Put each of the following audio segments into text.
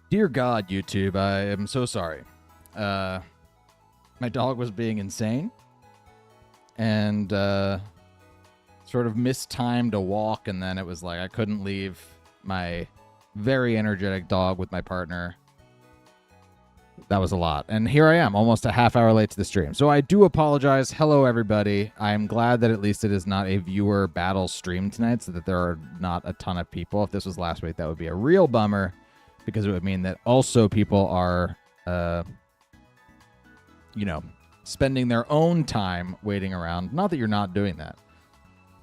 Dear God, YouTube, I am so sorry. My dog was being insane and sort of mistimed a walk, and then it was like I couldn't leave my very energetic dog with my partner. That was a lot. And here I am, almost a half hour late to the stream. So I do apologize. Hello, everybody. I am glad that at least it is not a viewer battle stream tonight, so that there are not a ton of people. If this was last week, that would be a real bummer, because it would mean that also people are, spending their own time waiting around. Not that you're not doing that.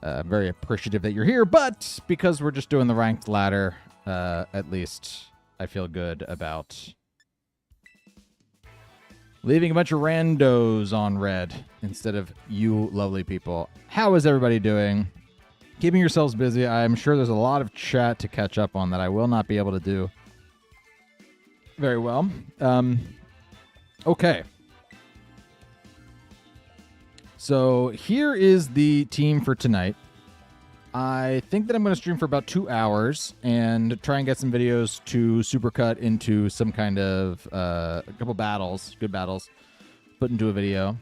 I'm very appreciative that you're here, but because we're just doing the ranked ladder, at least I feel good about leaving a bunch of randos on red instead of you lovely people. How is everybody doing? Keeping yourselves busy. I'm sure there's a lot of chat to catch up on that I will not be able to do very well. Okay. So here is the team for tonight. I think that I'm going to stream for about 2 hours and try and get some videos to supercut into some kind of a couple battles, good battles, put into a video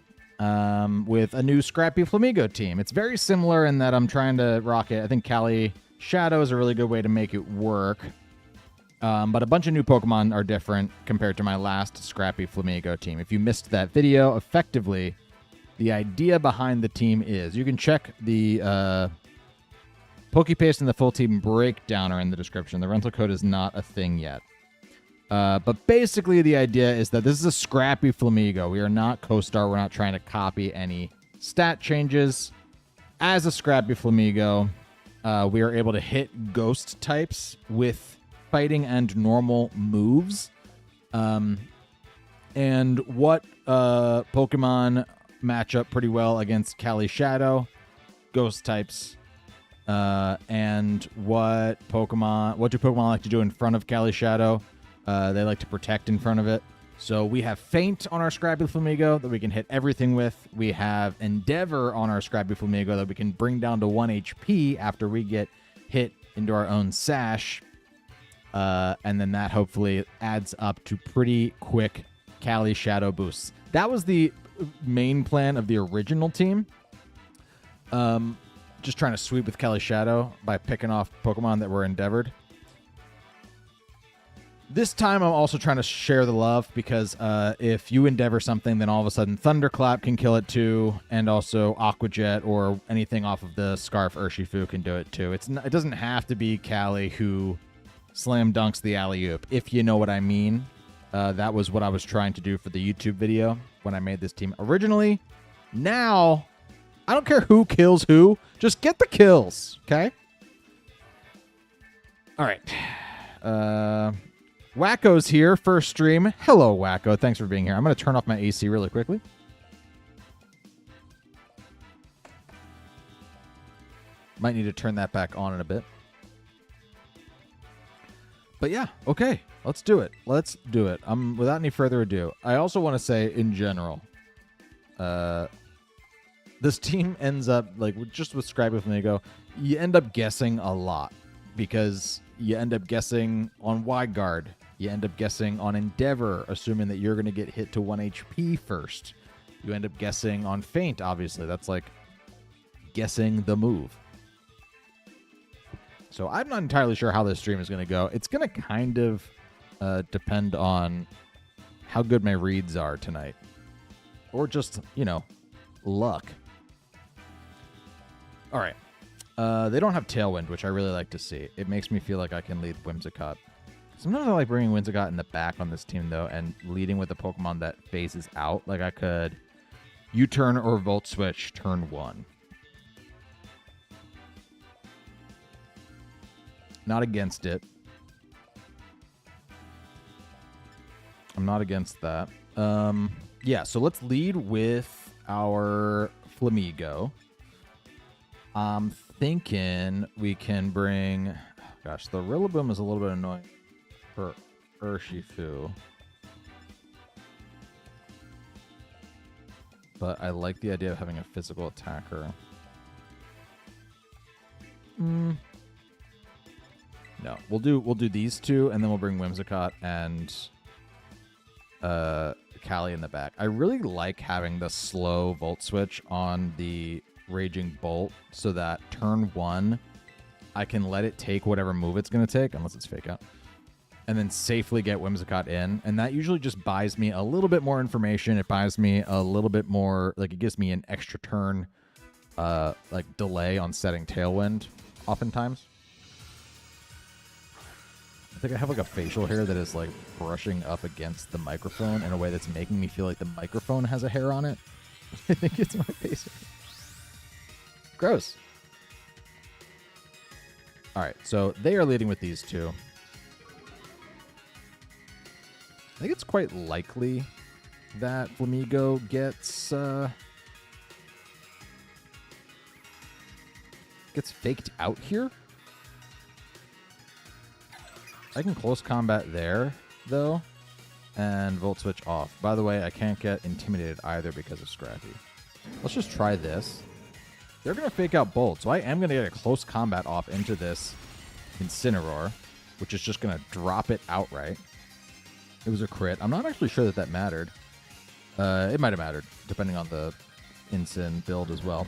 with a new Scrappy FLAMIGO team. It's very similar in that I'm trying to rock it. I think Calyrex-Shadow is a really good way to make it work. But a bunch of new Pokemon are different compared to my last Scrappy FLAMIGO team. If you missed that video, effectively, the idea behind the team is you can check the PokePaste and the full team breakdown are in the description. The rental code is not a thing yet. But basically, the idea is that this is a Scrappy FLAMIGO. We are not CoStar. We're not trying to copy any stat changes. As a Scrappy FLAMIGO, we are able to hit ghost types with fighting and normal moves. And what Pokemon match up pretty well against Calyrex-Shadow? Ghost types. And what do Pokemon like to do in front of Calyrex-Shadow? They like to protect in front of it. So we have Feint on our Scrappy FLAMIGO that we can hit everything with. We have Endeavor on our Scrappy FLAMIGO that we can bring down to 1 HP after we get hit into our own sash. And then that hopefully adds up to pretty quick Calyrex-Shadow boosts. That was the main plan of the original team. Just trying to sweep with Calyrex-Shadow by picking off Pokemon that were endeavored. This time I'm also trying to share the love because if you endeavor something, then all of a sudden Thunderclap can kill it too, and also Aqua Jet or anything off of the Scarf Urshifu can do it too. It doesn't have to be Cali who slam dunks the alley-oop, if you know what I mean. That was what I was trying to do for the YouTube video when I made this team originally. Now, I don't care who kills who. Just get the kills, okay? All right. Wacko's here, first stream. Hello, Wacko. Thanks for being here. I'm going to turn off my AC really quickly. Might need to turn that back on in a bit. But yeah, okay. Let's do it. Let's do it. Without any further ado, I also want to say in general, this team ends up, like, just with Scrappy FLAMIGO, you end up guessing a lot because you end up guessing on Wide Guard. You end up guessing on Endeavor, assuming that you're going to get hit to 1 HP first. You end up guessing on Feint, obviously. That's like guessing the move. So I'm not entirely sure how this stream is going to go. It's going to kind of depend on how good my reads are tonight. Or just, luck. All right. They don't have Tailwind, which I really like to see. It makes me feel like I can lead Whimsicott. Sometimes I like bringing Whimsicott in the back on this team, though, and leading with a Pokemon that phases out. Like I could U-turn or Volt Switch turn 1. Not against it. I'm not against that. Yeah, so let's lead with our FLAMIGO. I'm thinking we can bring... Gosh, the Rillaboom is a little bit annoying for Urshifu. But I like the idea of having a physical attacker. No, we'll do these two, and then we'll bring Whimsicott and Callie in the back. I really like having the slow Volt Switch on the Raging Bolt so that turn 1, I can let it take whatever move it's going to take, unless it's Fake Out, and then safely get Whimsicott in. And that usually just buys me a little bit more information. It buys me a little bit more, like it gives me an extra turn, like delay on setting Tailwind oftentimes. I think I have like a facial hair that is like brushing up against the microphone in a way that's making me feel like the microphone has a hair on it. I think it's my face hair. Gross. All right, so they are leading with these two. I think it's quite likely that FLAMIGO gets faked out here. I can close combat there, though, and Volt Switch off. By the way, I can't get Intimidated either because of Scrappy. Let's just try this. They're going to fake out Bolt, so I am going to get a close combat off into this Incineroar, which is just going to drop it outright. It was a crit. I'm not actually sure that that mattered. It might have mattered, depending on the Incin build as well.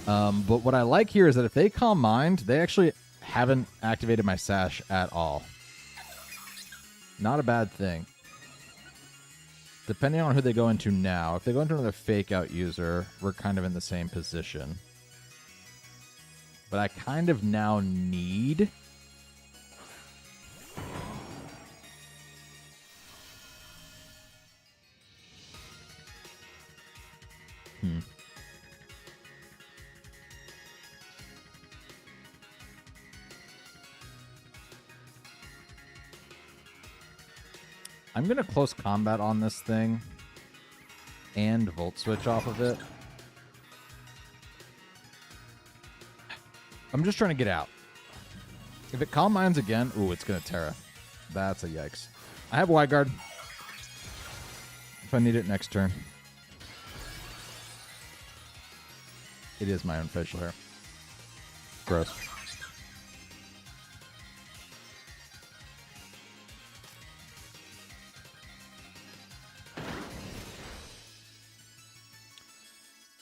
But what I like here is that if they Calm Mind, they actually haven't activated my Sash at all. Not a bad thing. Depending on who they go into now, if they go into another Fake Out user, we're kind of in the same position. But I kind of now need... I'm going to close combat on this thing and Volt Switch off of it. I'm just trying to get out. If it Calm Minds again, ooh, it's going to Tera. That's a yikes. I have Wide Guard if I need it next turn. It is my own facial hair. Gross.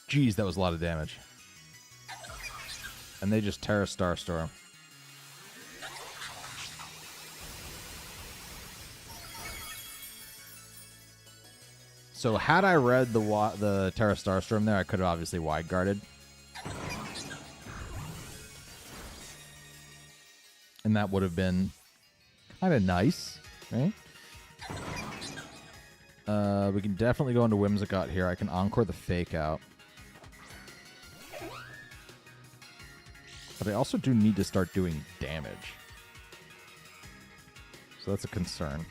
Jeez, that was a lot of damage. And they just Tera Starstorm. So had I read the Tera Starstorm there, I could have obviously Wide Guarded. And that would have been kind of nice, right? We can definitely go into Whimsicott here. I can Encore the Fake Out. But I also do need to start doing damage. So that's a concern.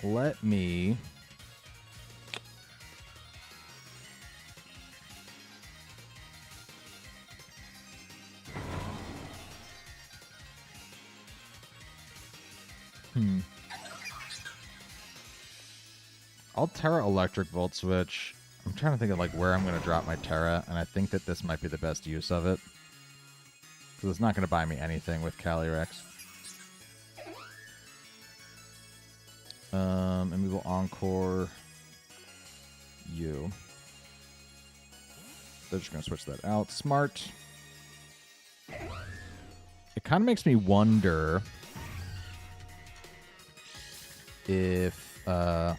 Let me... I'll Tera Electric Volt Switch. I'm trying to think of like where I'm going to drop my Tera, and I think that this might be the best use of it. Because it's not going to buy me anything with Calyrex. And we will Encore you. They're just going to switch that out. Smart. It kind of makes me wonder if... I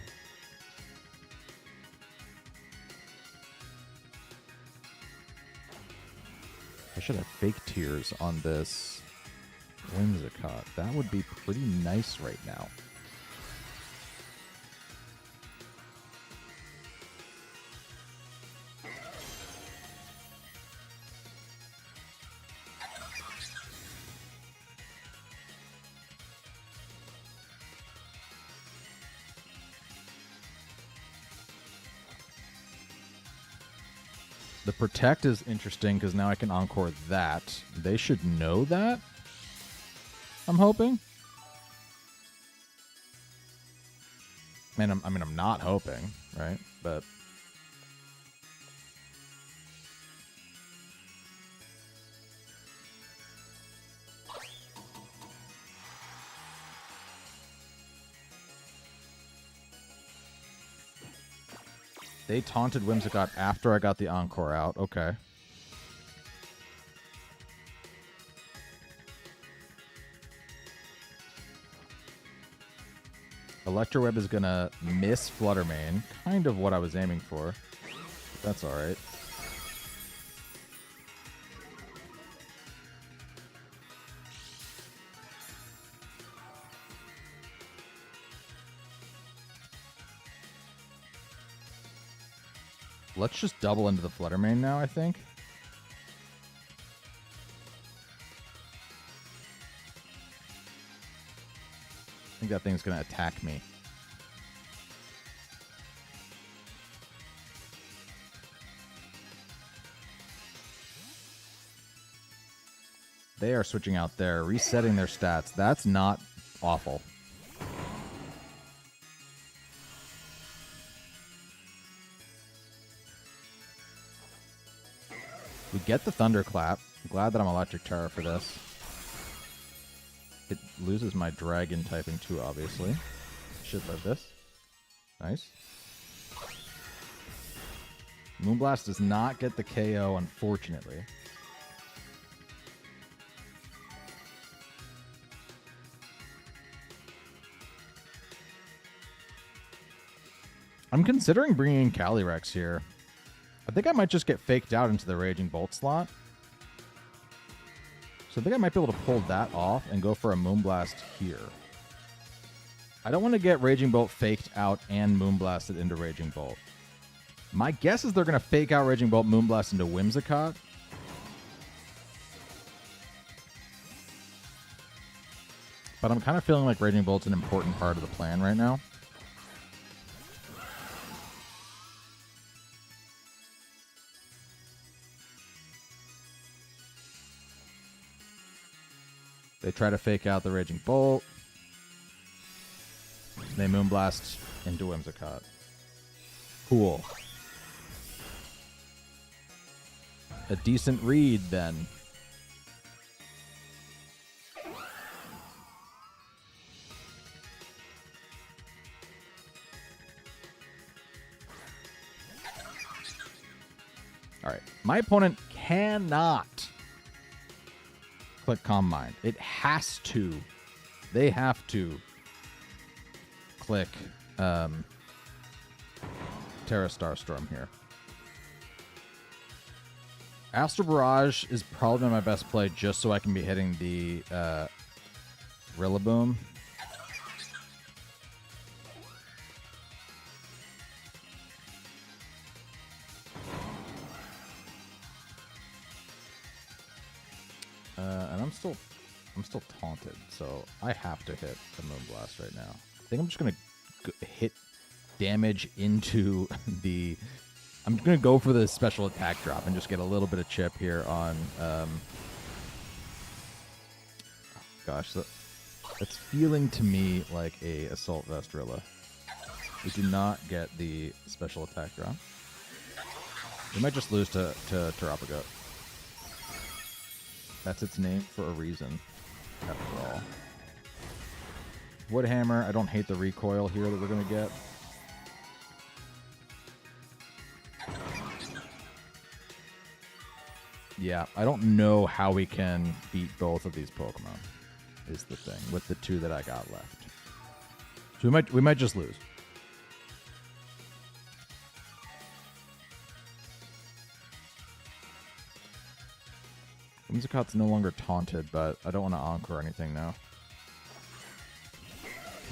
should have fake tears on this Whimsicott. That would be pretty nice right now. The Protect is interesting because now I can Encore that. They should know that, I'm hoping. Man, I'm not hoping, right? But they taunted Whimsicott after I got the Encore out. Okay. Electroweb is going to miss Flutter Mane. Kind of what I was aiming for. But that's all right. Let's just double into the Flutter Mane now, I think. I think that thing's going to attack me. They are switching out there, resetting their stats. That's not awful. We get the Thunderclap. I'm glad that I'm Electric Tera for this. It loses my Dragon typing too, obviously. Should live this. Nice. Moonblast does not get the KO, unfortunately. I'm considering bringing in Calyrex here. I think I might just get faked out into the Raging Bolt slot. So I think I might be able to pull that off and go for a Moonblast here. I don't want to get Raging Bolt faked out and Moonblasted into Raging Bolt. My guess is they're going to fake out Raging Bolt, Moonblast into Whimsicott. But I'm kind of feeling like Raging Bolt's an important part of the plan right now. They try to fake out the Raging Bolt. They Moonblast into Whimsicott. Cool. A decent read, then. All right. My opponent cannot click Calm Mind. It has to. They have to click Tera Starstorm here. Astral Barrage is probably my best play just so I can be hitting the Rillaboom. And I'm still taunted, so I have to hit the Moonblast right now. I think I'm just gonna hit damage into the. I'm gonna go for the special attack drop and just get a little bit of chip here on. Gosh, that's feeling to me like a Assault Vestrilla. We do not get the special attack drop. We might just lose to Terrapagoat. That's its name for a reason, after all. Woodhammer, I don't hate the recoil here that we're going to get. Yeah, I don't know how we can beat both of these Pokemon, is the thing, with the two that I got left. So we might just lose. Whimsicott's no longer taunted, but I don't want to Encore or anything now.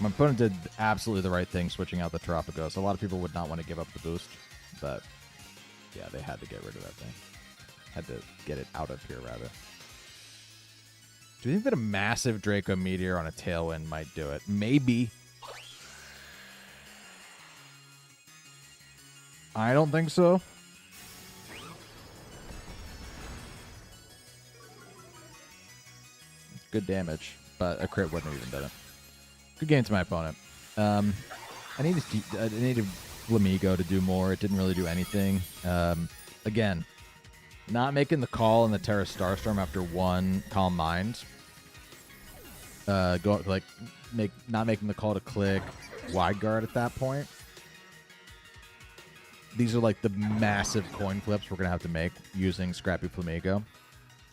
My opponent did absolutely the right thing switching out the Terrapagos. A lot of people would not want to give up the boost, but yeah, they had to get rid of that thing. Had to get it out of here, rather. Do you think that a massive Draco Meteor on a Tailwind might do it? Maybe. I don't think so. Good damage, but a crit wouldn't have even done it. Good game to my opponent. I needed FLAMIGO to do more. It didn't really do anything. Again, not making the call in the Tera Starstorm after one Calm Mind. Not making the call to click Wide Guard at that point. These are like the massive coin flips we're gonna have to make using Scrappy FLAMIGO.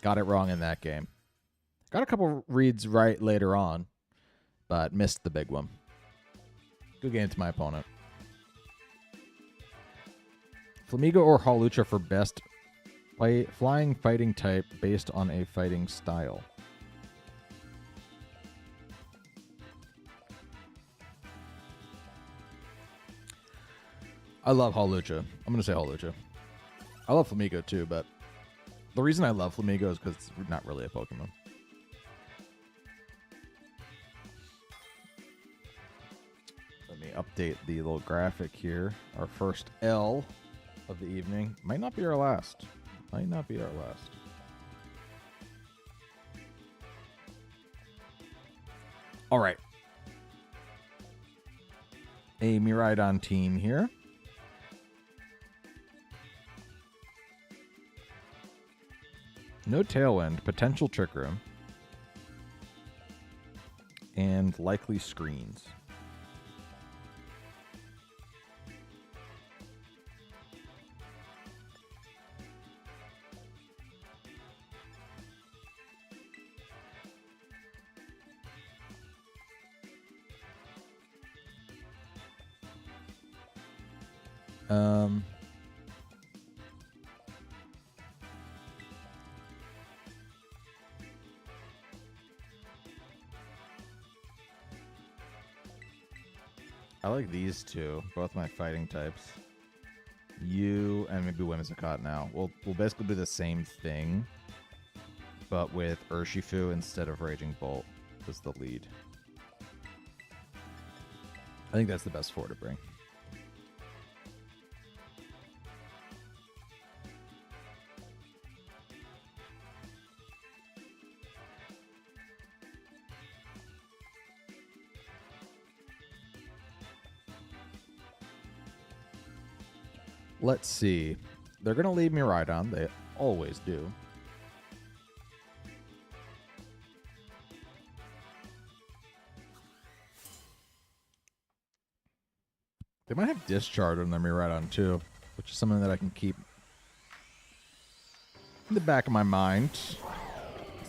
Got it wrong in that game. Got a couple reads right later on, but missed the big one. Good game to my opponent. FLAMIGO or Hawlucha for best flying fighting type based on a fighting style. I love Hawlucha. I'm going to say Hawlucha. I love FLAMIGO too, but the reason I love FLAMIGO is because it's not really a Pokemon. Let me update the little graphic here. Our first L of the evening. Might not be our last. Might not be our last. All right. A Miraidon team here. No Tailwind, potential Trick Room, and likely Screens. I like these two, both my fighting types. You and maybe Whimsicott now. We'll basically do the same thing, but with Urshifu instead of Raging Bolt as the lead. I think that's the best four to bring. Let's see. They're going to leave Miraidon. They always do. They might have Discharge on their Miraidon too, which is something that I can keep in the back of my mind.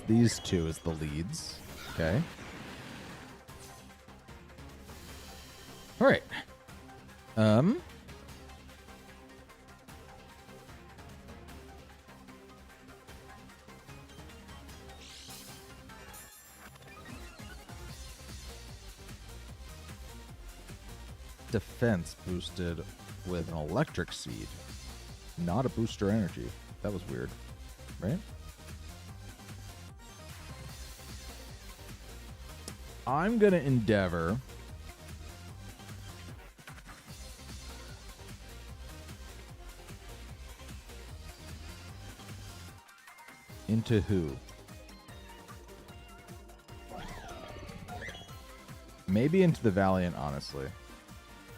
These two as the leads. Okay. All right. Defense boosted with an electric seed, not a booster energy. That was weird, right? I'm gonna endeavor into who? Maybe into the Valiant, honestly.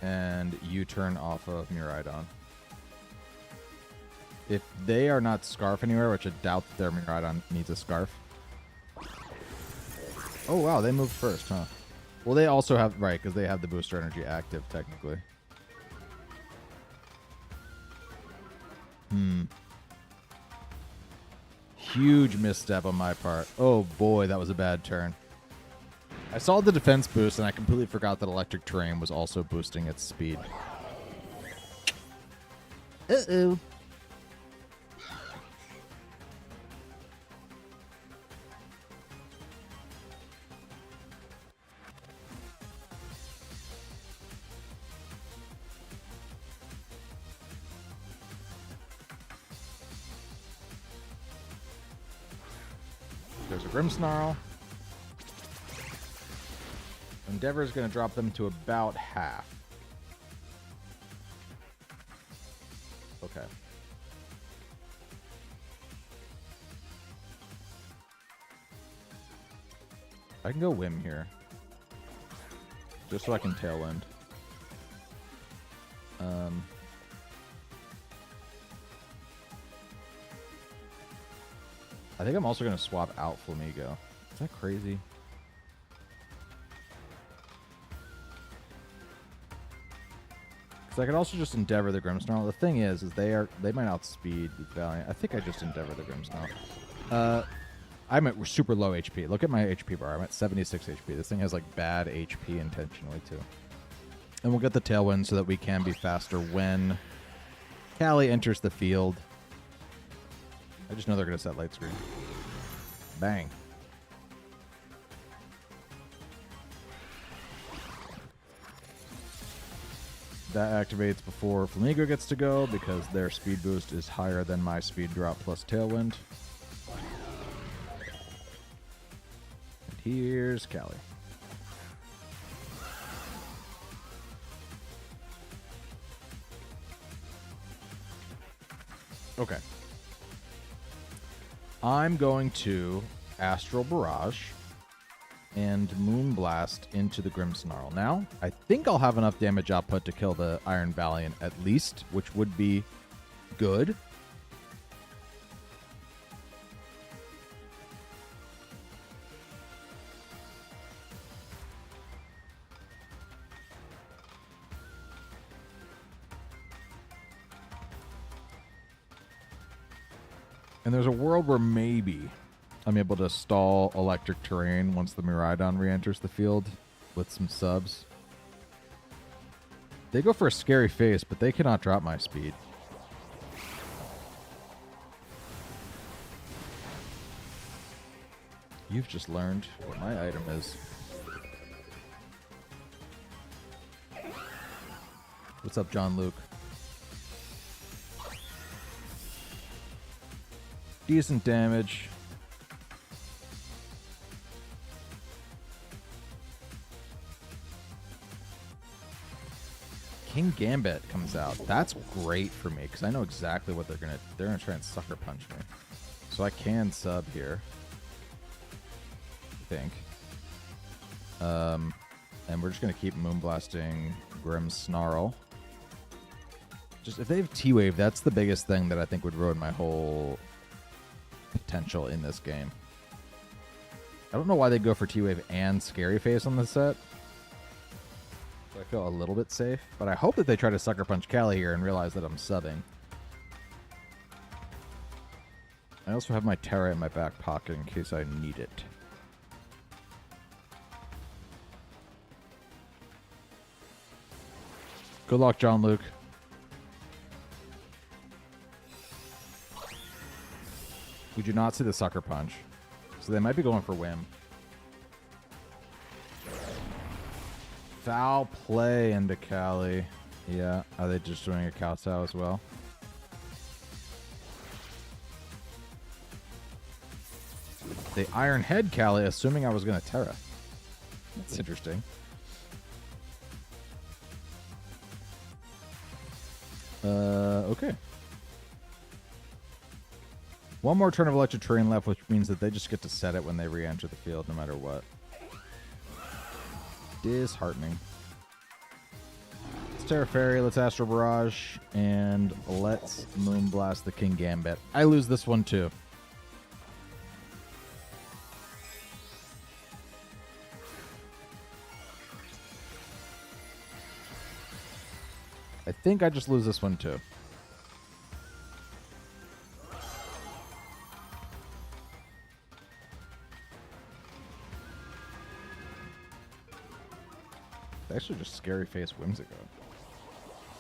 And U-turn off of Miraidon. If they are not Scarf anywhere, which I doubt that their Miraidon needs a Scarf. Oh, wow, they moved first, huh? Well, they also have, right, because they have the booster energy active, technically. Huge misstep on my part. Oh, boy, that was a bad turn. I saw the defense boost, and I completely forgot that electric terrain was also boosting its speed. Uh-oh. There's a Grimmsnarl. Endeavor is going to drop them to about half. Okay. I can go Whim here. Just so I can Tailwind. I think I'm also going to swap out FLAMIGO. Is that crazy? Because I could also just Endeavor the Grimmsnarl. The thing is they might outspeed the Valiant. I think I just Endeavor the Grimmsnarl. I'm at super low HP. Look at my HP bar. I'm at 76 HP. This thing has like bad HP intentionally too. And we'll get the Tailwind so that we can be faster when Callie enters the field. I just know they're going to set light screen. Bang. That activates before FLAMIGO gets to go because their speed boost is higher than my speed drop plus Tailwind. And here's Callie. Okay. I'm going to Astral Barrage and Moonblast into the Grimmsnarl. Now, I think I'll have enough damage output to kill the Iron Valiant at least, which would be good. And there's a world where maybe I'm able to stall electric terrain once the Miraidon re-enters the field with some subs. They go for a scary face, but they cannot drop my speed. You've just learned what my item is. What's up, John Luke? Decent damage. King Gambit comes out. That's great for me because I know exactly what they're gonna try and sucker punch me. So I can sub here. I think. And we're just gonna keep Moonblasting Grimmsnarl. Just if they have T-Wave, that's the biggest thing that I think would ruin my whole potential in this game. I don't know why they go for T-Wave and Scary Face on this set. So I feel a little bit safe, but I hope that they try to Sucker Punch Callie here and realize that I'm subbing. I also have my Tera in my back pocket in case I need it. Good luck, John Luke. We do not see the Sucker Punch. So they might be going for Whim. Foul play into Callie. Yeah. Are they just doing a Kowtow as well? They Iron Head Callie, assuming I was going to Tera. That's interesting. Okay. One more turn of Electric Terrain left, which means that they just get to set it when they re-enter the field, no matter what. Disheartening. Let's Tera Fairy, let's Astral Barrage, and let's Moonblast the King Gambit. I lose this one, too. I think I just lose this one, too. Actually just Scary Face Whimsicott.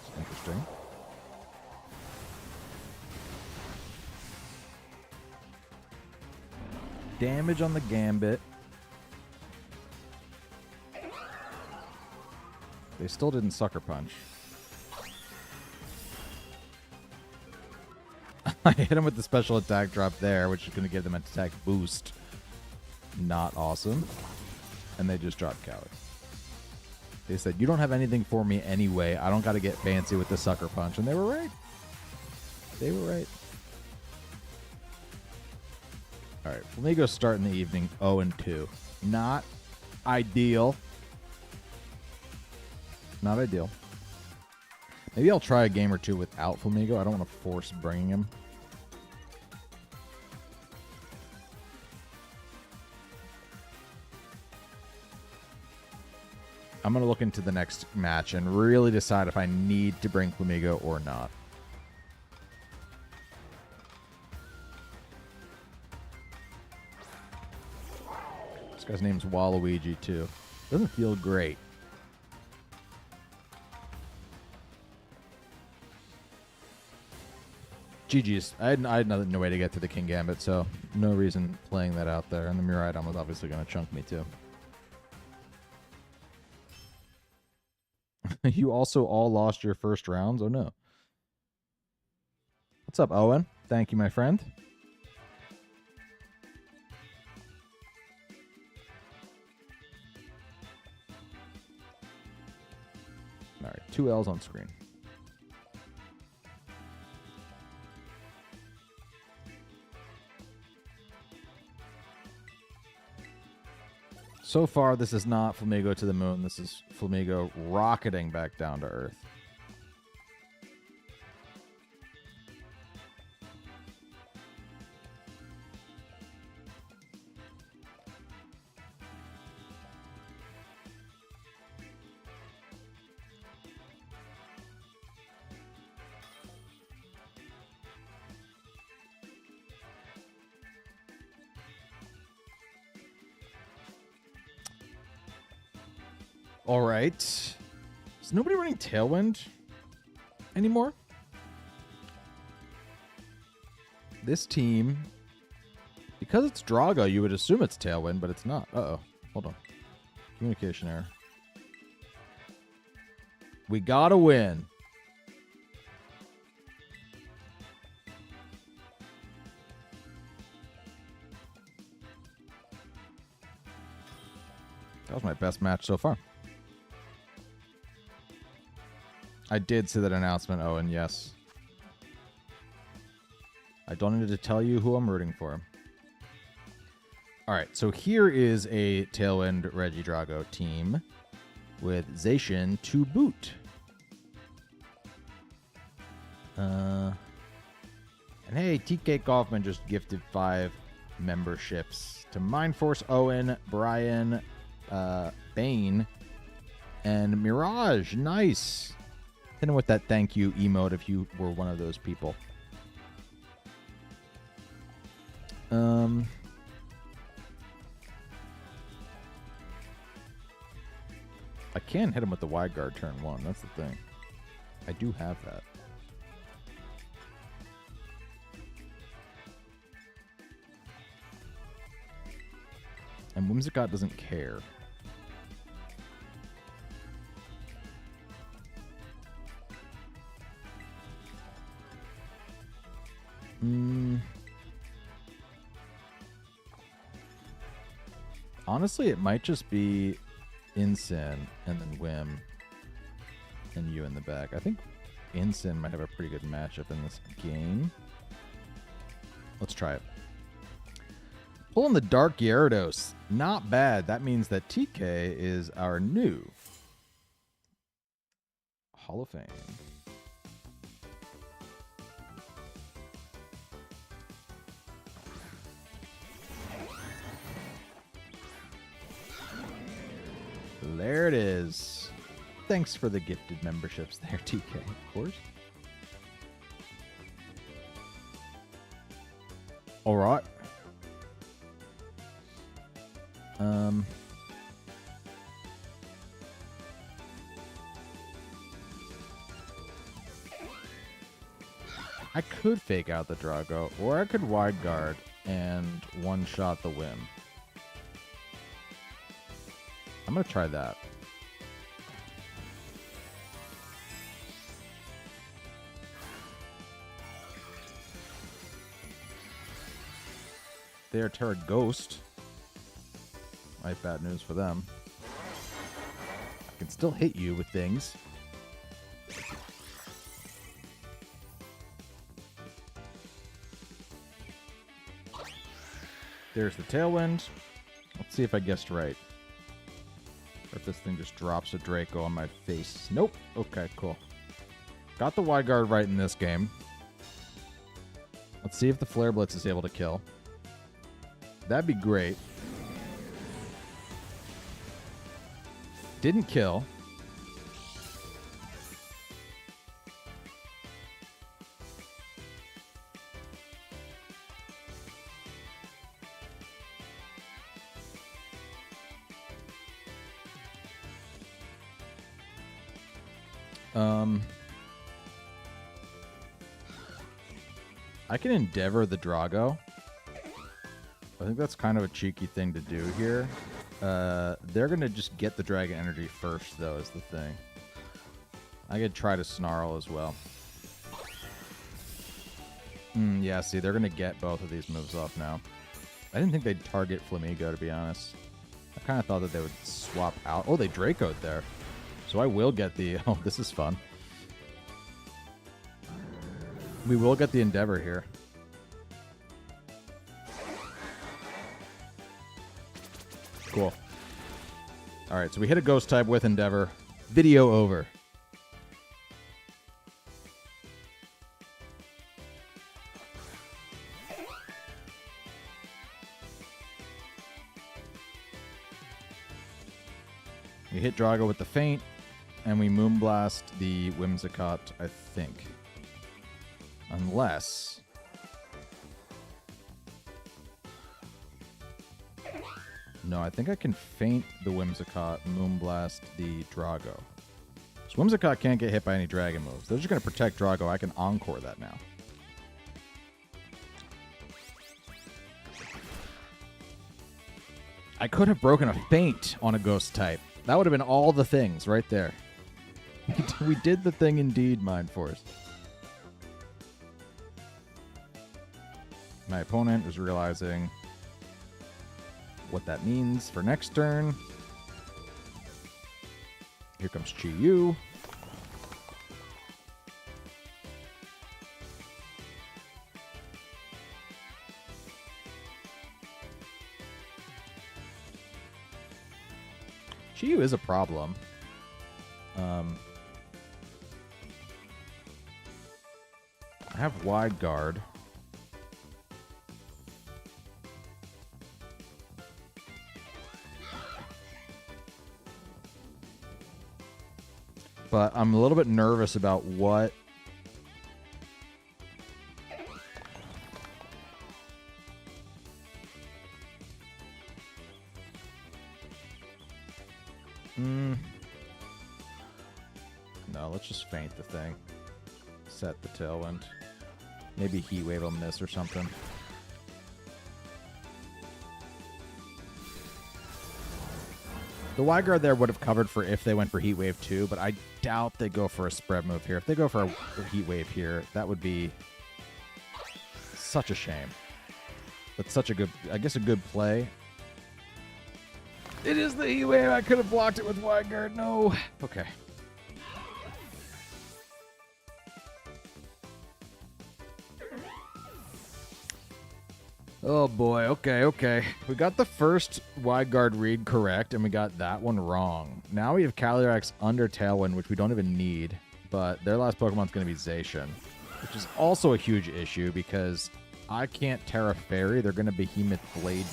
It's interesting. Damage on the Gambit. They still didn't Sucker Punch. I hit him with the special attack drop there, which is going to give them an attack boost. Not awesome. And they just dropped Callie. They said, you don't have anything for me anyway. I don't got to get fancy with the Sucker Punch. And they were right. They were right. All right. FLAMIGO start in the evening 0-2. Not ideal. Not ideal. Maybe I'll try a game or two without FLAMIGO. I don't want to force bringing him. I'm going to look into the next match and really decide if I need to bring FLAMIGO or not. This guy's name's Waluigi, too. Doesn't feel great. GG's. I had no way to get to the King Gambit, so no reason playing that out there. And the Miraidon was obviously going to chunk me, too. You also all lost your first rounds? Oh, no. What's up, Owen? Thank you, my friend. All right, 2 L's on screen. So far, this is not FLAMIGO to the moon. This is FLAMIGO rocketing back down to Earth. All right. Is nobody running Tailwind anymore? This team, because it's Drago, you would assume it's Tailwind, but it's not. Uh-oh. Hold on. Communication error. We gotta win. That was my best match so far. I did see that announcement, Owen, yes. I don't need to tell you who I'm rooting for. All right, so here is a Tailwind Regidrago team with Zacian to boot. And hey, TK Kaufman just gifted 5 memberships to Mindforce, Owen, Brian, Bane, and Mirage. Nice. Hit him with that thank you emote if you were one of those people. I can hit him with the wide guard turn 1. That's the thing. I do have that. And Whimsicott doesn't care. Honestly, it might just be Incin and then Whim and you in the back. I think Incin might have a pretty good matchup in this game. Let's try it. Pulling the Dark Gyarados. Not bad. That means that TK is our new Hall of Fame. There it is. Thanks for the gifted memberships there, TK, of course. All right. I could fake out the Drago, or I could wide guard and one-shot the Whim. I'm going to try that. They're Tera Ghost. I have bad news for them. I can still hit you with things. There's the Tailwind. Let's see if I guessed right. Or if this thing just drops a Draco on my face. Nope. Okay, cool. Got the Wide Guard right in this game. Let's see if the Flare Blitz is able to kill. That'd be great. Didn't kill. I can Endeavor the Drago. I think that's kind of a cheeky thing to do here. They're going to just get the Dragon Energy first, though, is the thing. I could try to Snarl as well. Yeah, see, they're going to get both of these moves off now. I didn't think they'd target FLAMIGO, to be honest. I kind of thought that they would swap out. Oh, they Draco'd there. So I will get the... Oh, this is fun. We will get the Endeavor here. Cool. All right, so we hit a Ghost type with Endeavor. Video over. We hit Drago with the Feint, and we Moonblast the Whimsicott, I think. Unless... No, I think I can Feint the Whimsicott, Moonblast the Drago. So Whimsicott can't get hit by any Dragon moves. They're just going to protect Drago. I can Encore that now. I could have broken a Feint on a Ghost type. That would have been all the things right there. We did the thing indeed, Mind Force. My opponent is realizing what that means for next turn. Here comes Chi-Yu. Chi-Yu is a problem. I have Wide Guard. But I'm a little bit nervous about what... No, let's just Feint the thing. Set the Tailwind. Maybe Heat Wave will miss or something. The Wide Guard there would have covered for if they went for Heat Wave too, but I doubt they go for a spread move here. If they go for a Heat Wave here, that would be such a shame. But such a good, I guess a good play. It is the Heat Wave. I could have blocked it with Wide Guard. No. Okay. Oh boy, okay. We got the first Wide Guard read correct, and we got that one wrong. Now we have Calyrex under Tailwind, which we don't even need, but their last Pokemon's going to be Zacian, which is also a huge issue because I can't Tera Fairy. They're going to Behemoth Blade.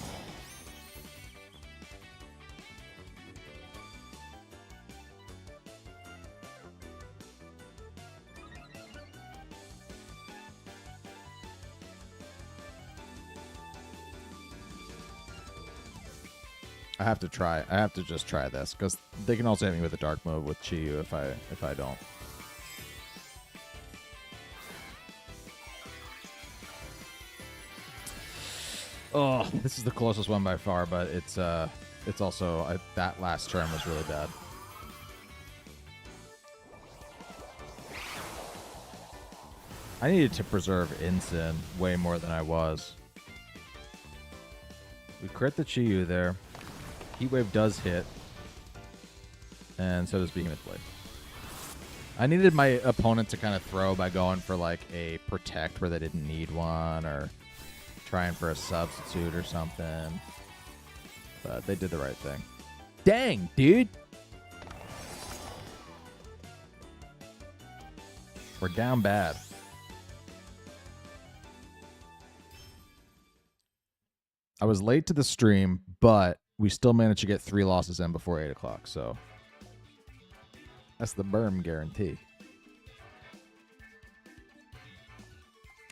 I have to try. I have to just try this because they can also hit me with a dark move with Chi-Yu if I don't. Oh, this is the closest one by far, but it's also that last turn was really bad. I needed to preserve Incin way more than I was. We crit the Chi-Yu there. Heat Wave does hit. And so does Behemoth Blade. I needed my opponent to kind of throw by going for like a Protect where they didn't need one, or trying for a substitute or something. But they did the right thing. Dang, dude! We're down bad. I was late to the stream, but we still managed to get 3 losses in before 8 o'clock, so that's the berm guarantee.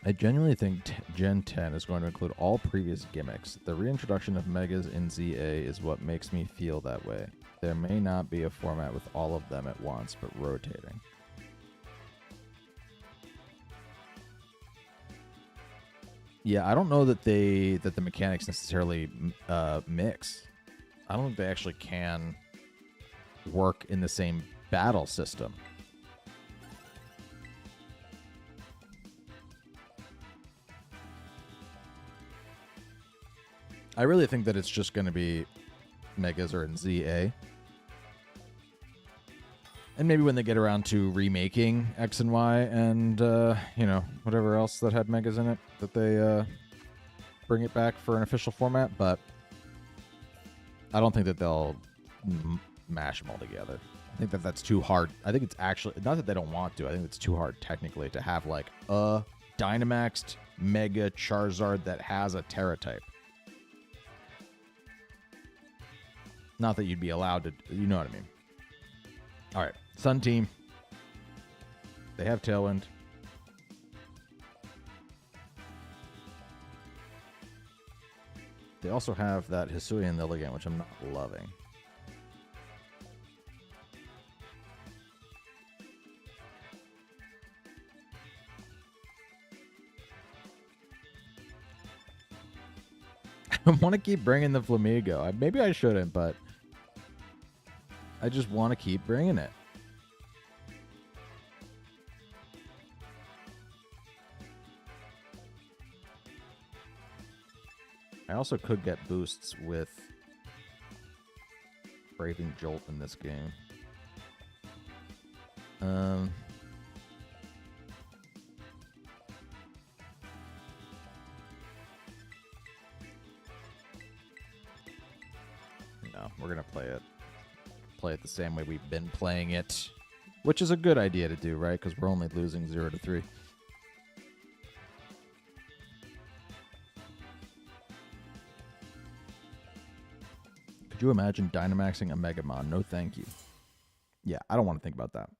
I genuinely think Gen 10 is going to include all previous gimmicks. The reintroduction of Megas in ZA is what makes me feel that way. There may not be a format with all of them at once, but rotating. Yeah, I don't know that the mechanics necessarily mix. I don't think they actually can work in the same battle system. I really think that it's just going to be Megas or in ZA. And maybe when they get around to remaking X and Y and, you know, whatever else that had Megas in it, that they bring it back for an official format. But I don't think that they'll mash them all together. I think that that's too hard. I think it's actually, not that they don't want to, I think it's too hard technically to have like a Dynamaxed Mega Charizard that has a Tera type. Not that you'd be allowed to, you know what I mean. All right, Sun Team. They have Tailwind. They also have that Hisuian Lilligant, which I'm not loving. I want to keep bringing the Flamigo. Maybe I shouldn't, but I just want to keep bringing it. I also could get boosts with Braving Jolt in this game. No, we're going to play it the same way we've been playing it, which is a good idea to do, right? Because we're only losing 0-3. Could you imagine Dynamaxing a Megamon? No, thank you. Yeah, I don't want to think about that.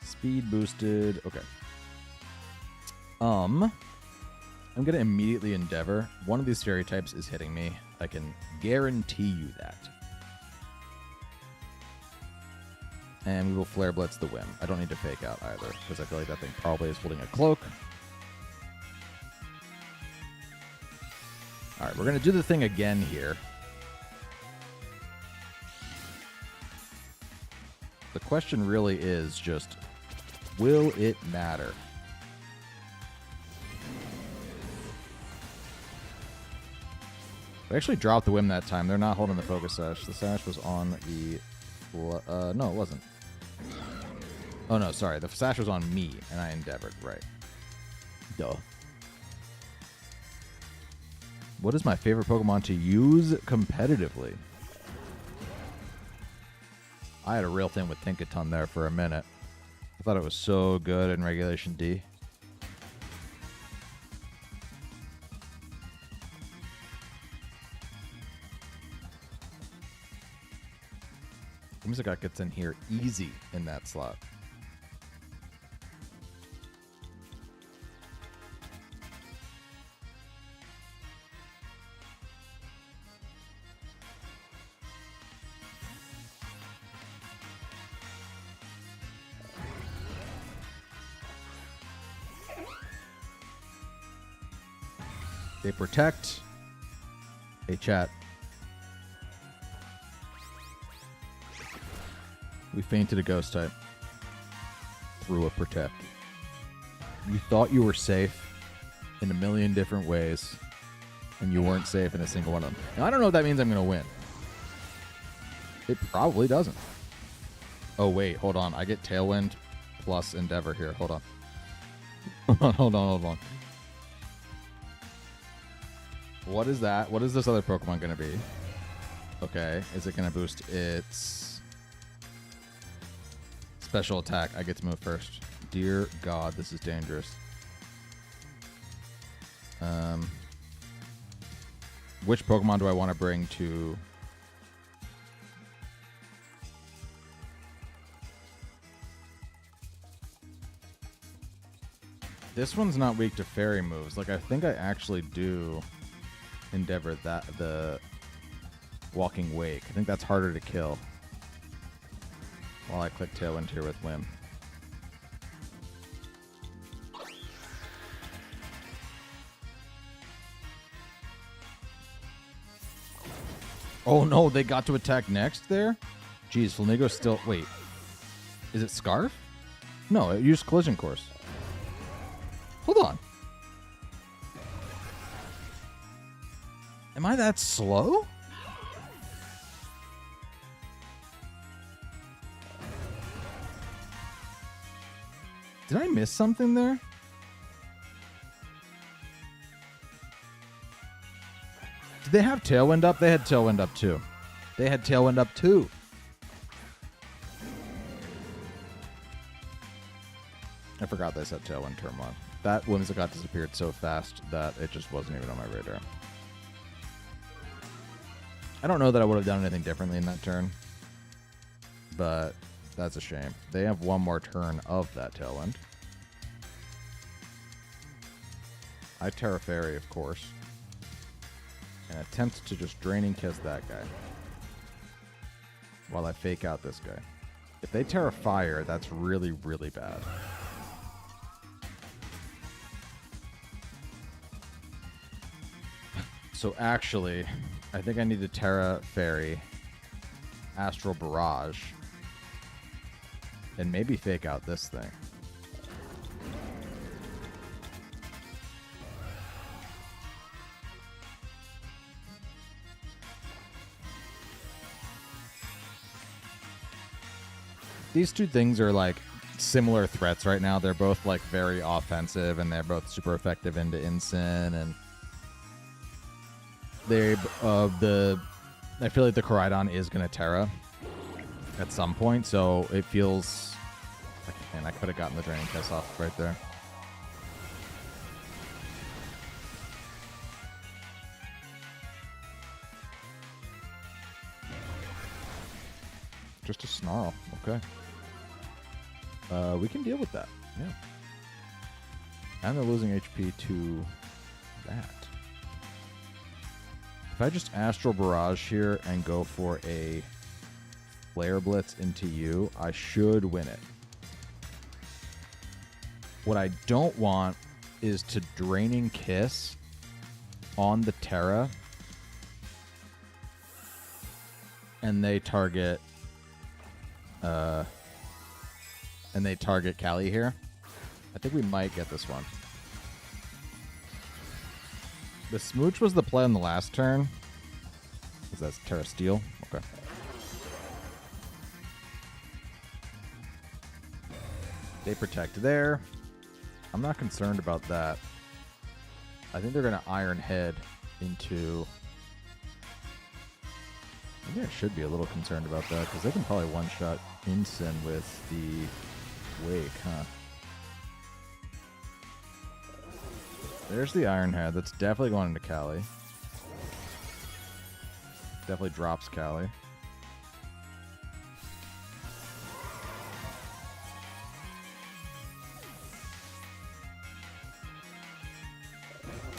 Speed boosted. Okay. I'm gonna immediately Endeavor. One of these fairy types is hitting me. I can guarantee you that. And we will Flare Blitz the Whim. I don't need to fake out either, because I feel like that thing probably is holding a cloak. Alright, we're gonna do the thing again here. The question really is just, will it matter? We actually dropped the Whim that time. They're not holding the Focus Sash. The Sash was on the... no, it wasn't. Oh, no, sorry. The Sash was on me, and I Endeavored. Right. Duh. What is my favorite Pokemon to use competitively? I had a real thing with Tinkaton there for a minute. I thought it was so good in Regulation D. Whimsicott gets in here easy in that slot. They protect. Hey, chat. We fainted a ghost type through a protect. You thought you were safe in a million different ways. and you weren't safe in a single one of them. Now, I don't know if that means I'm going to win. It probably doesn't. Oh, wait. Hold on. I get Tailwind plus Endeavor here. Hold on. Hold on. What is that? What is this other Pokemon going to be? Okay. Is it going to boost its special attack? I get to move first. Dear God, this is dangerous. Which Pokemon do I want to bring to... This one's not weak to fairy moves. Like, I think I actually do Endeavor that the Walking Wake. I think that's harder to kill. While I click Tailwind here with Whim. Oh no, they got to attack next there? Jeez, FLAMIGO's still... Wait. Is it Scarf? No, it used Collision Course. Hold on. Am I that slow? Did I miss something there? Did they have Tailwind up? They had Tailwind up too. They had Tailwind up too. I forgot they said Tailwind turn 1. That Whimsicott disappeared so fast that it just wasn't even on my radar. I don't know that I would have done anything differently in that turn, but that's a shame. They have one more turn of that Tailwind. I Tera Fairy, of course, and attempt to just Draining Kiss that guy while I fake out this guy. If they Tera Fire, that's really, really bad. So actually, I think I need to Tera Fairy, Astral Barrage, and maybe fake out this thing. These two things are like similar threats right now. They're both like very offensive, and they're both super effective into Incin, and they I feel like the Miraidon is gonna Tera at some point, so it feels like, man, I could have gotten the Draining Kiss off right there. Just a Snarl, okay. We can deal with that, yeah. And they're losing HP to that. If I just Astral Barrage here and go for a Flare Blitz into you, I should win it. What I don't want is to Draining Kiss on the Tera and they target Cali here. I think we might get this one. The Smooch was the play on the last turn. Because that's Tera Steel. Okay. They protect there. I'm not concerned about that. I think they're going to Iron Head into... Maybe I should be a little concerned about that, because they can probably one-shot Incin with the Wake, huh? There's the Iron Head. That's definitely going into Cali. Definitely drops Cali.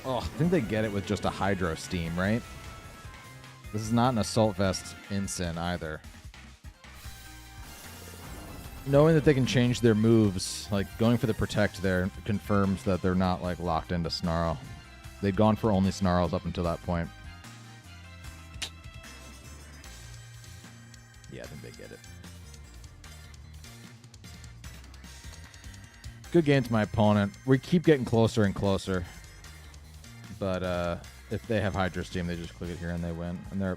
Oh, I think they get it with just a Hydro Steam, right? This is not an Assault Vest Incin either. Knowing that they can change their moves, like going for the Protect there, confirms that they're not like locked into Snarl. They'd gone for only Snarls up until that point. Yeah, I think they get it. Good game to my opponent. We keep getting closer and closer. But if they have Hydro Steam, they just click it here and they win. And they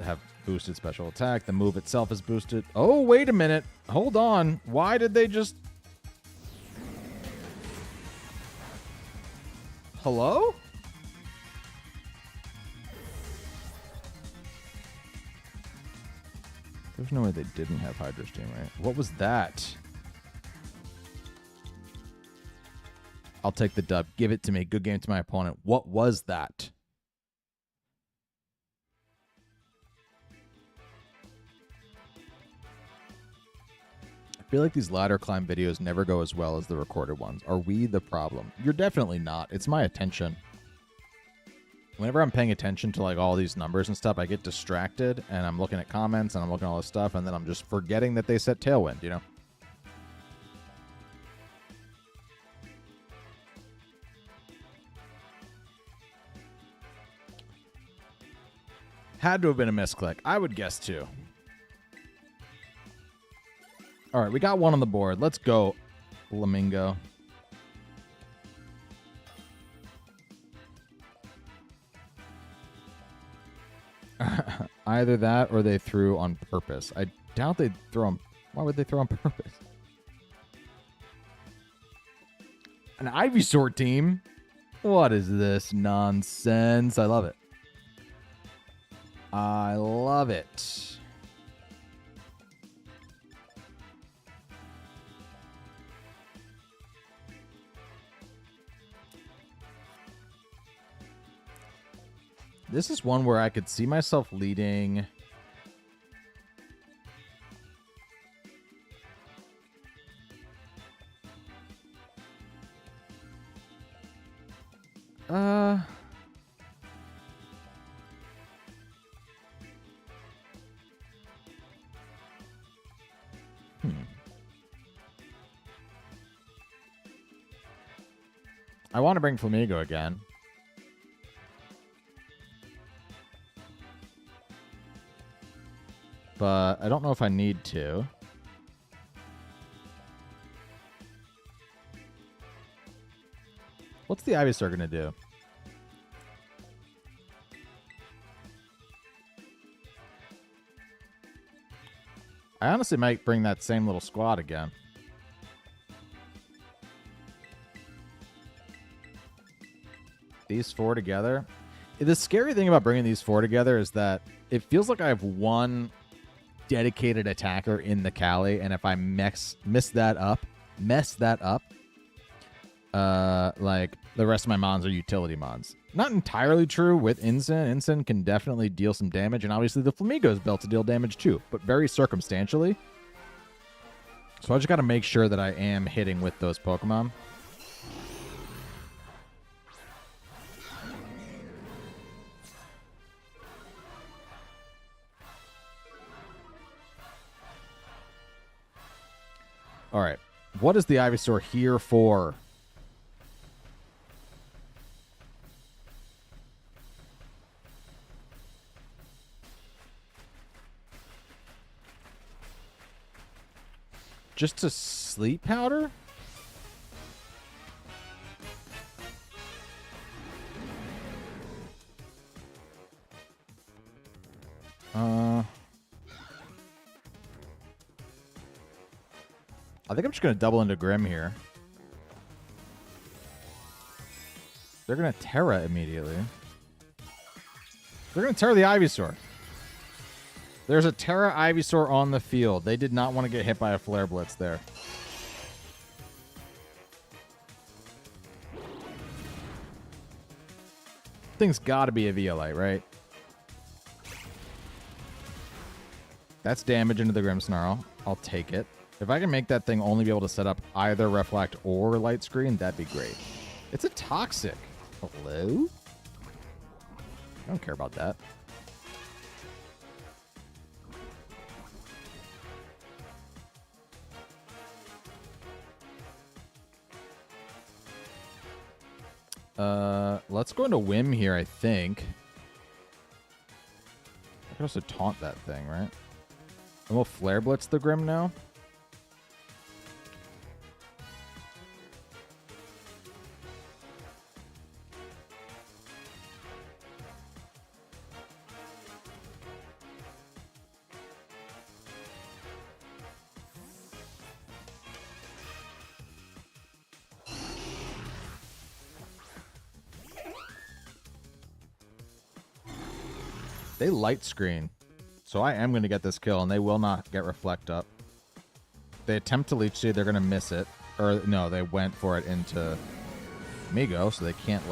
have boosted special attack. The move itself is boosted. Oh, wait a minute. Hold on. Why did they just... Hello? There's no way they didn't have Hydro Steam, right? What was that? I'll take the dub. Give it to me. Good game to my opponent. What was that? I feel like these ladder climb videos never go as well as the recorded ones. Are we the problem? You're definitely not. It's my attention. Whenever I'm paying attention to like all these numbers and stuff, I get distracted and I'm looking at comments and I'm looking at all this stuff and then I'm just forgetting that they set Tailwind, you know? Had to have been a misclick. I would guess too. All right, we got one on the board. Let's go, Flamingo. Either that or they threw on purpose. I doubt they'd throw on... Why would they throw on purpose? An Ivysaur team? What is this nonsense? I love it. I love it. This is one where I could see myself leading. I want to bring FLAMIGO again. But I don't know if I need to. What's the Ivysaur going to do? I honestly might bring that same little squad again. These four together. The scary thing about bringing these four together is that it feels like I have one dedicated attacker in the Cali, and if I mess that up, like the rest of my mons are utility mons. Not entirely true with Incin. Incin can definitely deal some damage, and obviously the FLAMIGO is built to deal damage too, but very circumstantially. So I just got to make sure that I am hitting with those Pokemon. All right. What is the Ivysaur here for? Just to sleep powder? I think I'm just going to double into Grim here. They're going to Tera immediately. They're going to Tera the Ivysaur. There's a Tera Ivysaur on the field. They did not want to get hit by a Flare Blitz there. Thing's got to be a Violite, right? That's damage into the Grimmsnarl. I'll take it. If I can make that thing only be able to set up either Reflect or Light Screen, that'd be great. It's a Toxic. Hello? I don't care about that. Let's go into Whim here, I think. I can also taunt that thing, right? And we'll Flare Blitz the Grim now. They light screen. So I am going to get this kill, and they will not get Reflect up. They attempt to Leech Seed, they're going to miss it. Or, no, they went for it into Migo, so they can't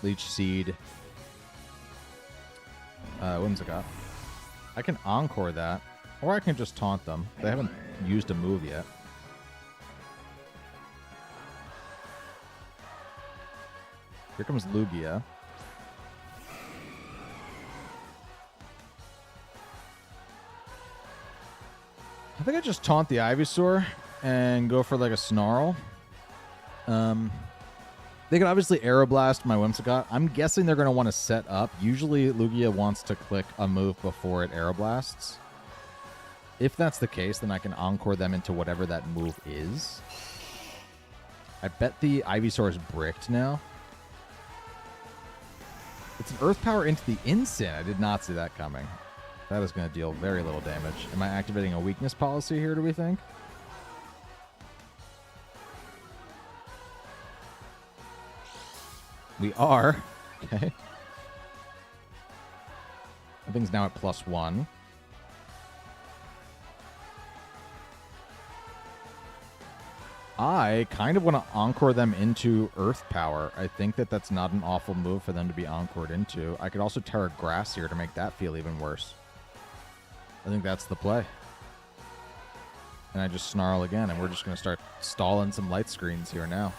Leech Seed Whimsicott. I can Encore that, or I can just taunt them. They haven't used a move yet. Here comes Lugia. I think I just taunt the Ivysaur and go for like a Snarl. They can obviously Aeroblast my Whimsicott. I'm guessing they're going to want to set up. Usually Lugia wants to click a move before it Aeroblasts. If that's the case, then I can Encore them into whatever that move is. I bet the Ivysaur is bricked now. It's an Earth Power into the Incin. I did not see that coming. That is going to deal very little damage. Am I activating a weakness policy here, do we think? We are. Okay. I think it's now at +1. I kind of want to Encore them into Earth Power. I think that that's not an awful move for them to be Encored into. I could also Tera Grass here to make that feel even worse. I think that's the play. And I just Snarl again, and we're just going to start stalling some light screens here now.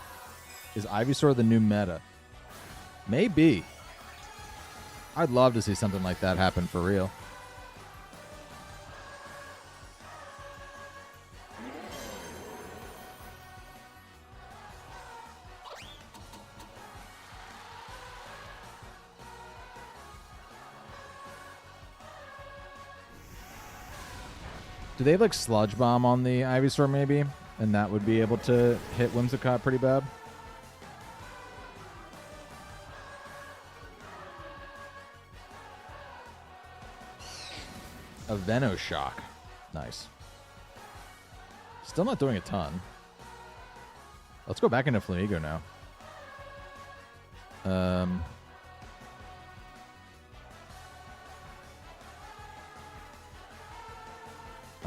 Is Ivysaur the new meta? Maybe. I'd love to see something like that happen for real. Do they have like Sludge Bomb on the Ivysaur maybe? And that would be able to hit Whimsicott pretty bad? A Venoshock. Nice. Still not doing a ton. Let's go back into Flamigo now.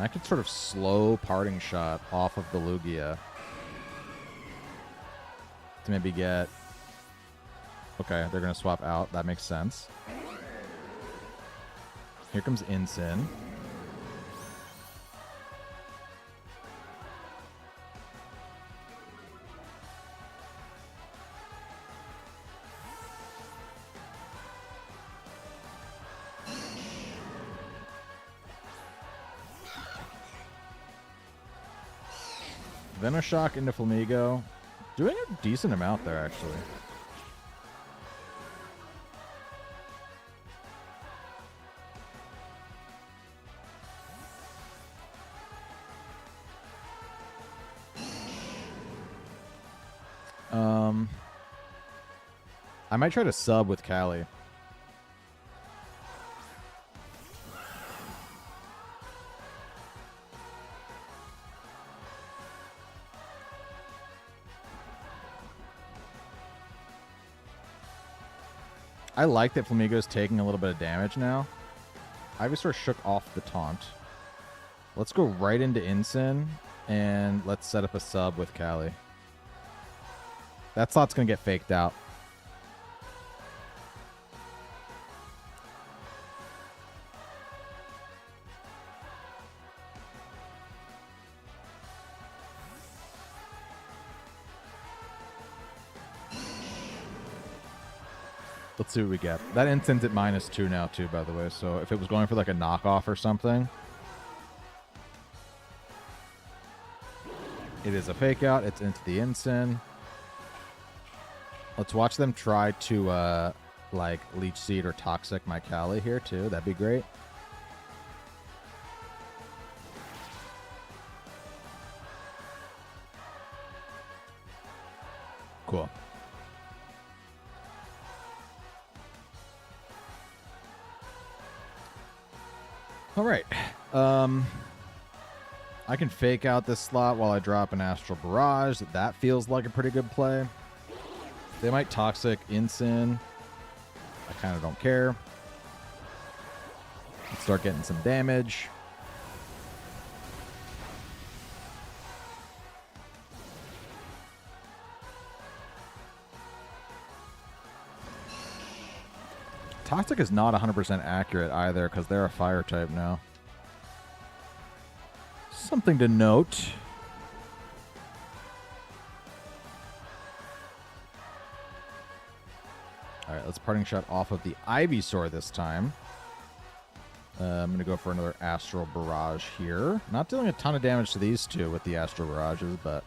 I could sort of slow Parting Shot off of the Lugia to maybe get... Okay, they're going to swap out. That makes sense. Here comes Incin. Venoshock into Flamigo. Doing a decent amount there, actually. I might try to sub with Callie. I like that Flamigo's taking a little bit of damage now. Ivysaur shook off the taunt. Let's go right into Incin, and let's set up a sub with Callie. That slot's going to get faked out. Let's see what we get. That Incin's at -2 now, too, by the way. So if it was going for like a knockoff or something, it is a fake out. It's into the Incin. Let's watch them try to like Leech Seed or Toxic my Callie here, too. That'd be great. Cool. All right. I can fake out this slot while I drop an Astral Barrage. That feels like a pretty good play. They might Toxic Incin. I kind of don't care. Let's start getting some damage. Toxic is not 100% accurate either because they're a fire type now. Something to note. All right, let's parting shot off of the Ivysaur this time. I'm going to go for another Astral Barrage here. Not dealing a ton of damage to these two with the Astral Barrages, but...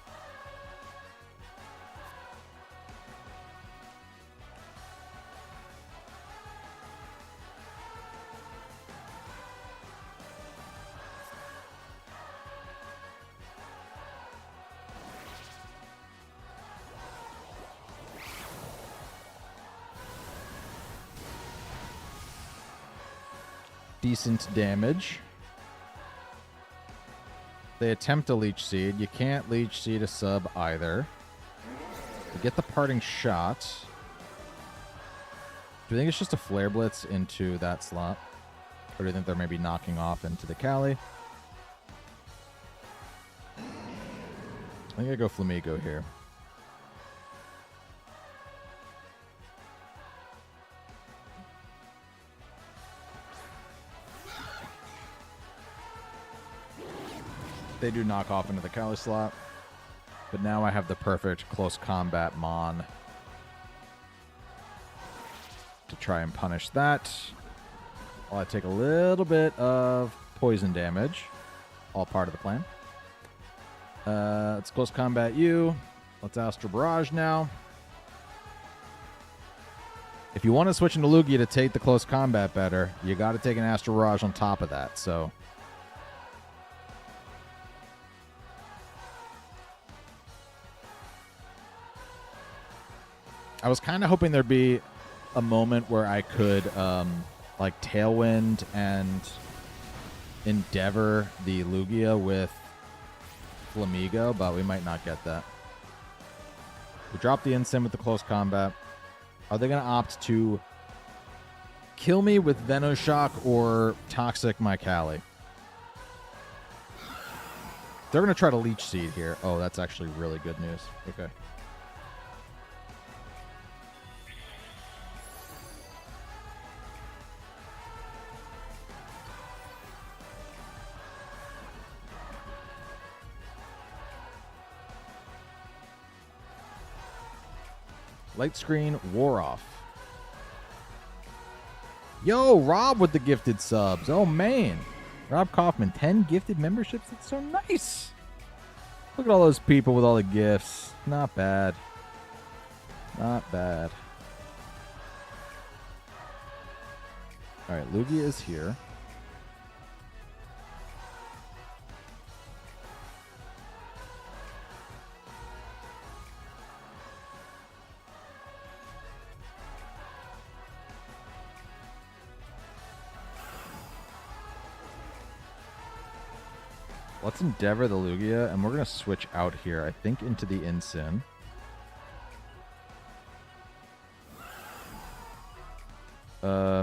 decent damage. They attempt to Leech Seed. You can't Leech Seed a sub either. You get the parting shot. Do you think it's just a Flare Blitz into that slot? Or do you think they're maybe knocking off into the Cali? I think I go FLAMIGO here. They do knock off into the Cali slot. But now I have the perfect close combat Mon to try and punish that. While I take a little bit of poison damage. All part of the plan. Let's close combat you. Let's Astral Barrage now. If you want to switch into Lugia to take the close combat better, you got to take an Astral Barrage on top of that. So... I was kind of hoping there'd be a moment where I could, like, Tailwind and Endeavor the Lugia with FLAMIGO, but we might not get that. We drop the Incin with the close combat. Are they going to opt to kill me with Venoshock or Toxic my Cali? They're going to try to Leech Seed here. Oh, that's actually really good news. Okay. Light Screen wore off. Yo, Rob with the gifted subs. Oh, man. Rob Kaufman, 10 gifted memberships. That's so nice. Look at all those people with all the gifts. Not bad. Not bad. All right, Lugia is here. Let's Endeavor the Lugia, and we're going to switch out here, I think, into the Incin.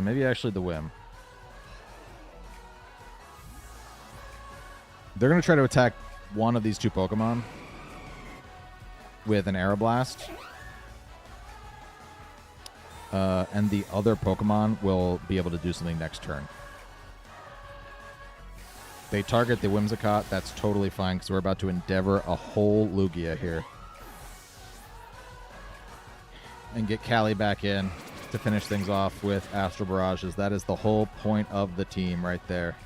Maybe actually the Whim. They're going to try to attack one of these two Pokemon with an Aeroblast. And the other Pokemon will be able to do something next turn. They target the Whimsicott. That's totally fine because we're about to Endeavor a whole Lugia here. And get Cali back in to finish things off with Astral Barrages. That is the whole point of the team right there.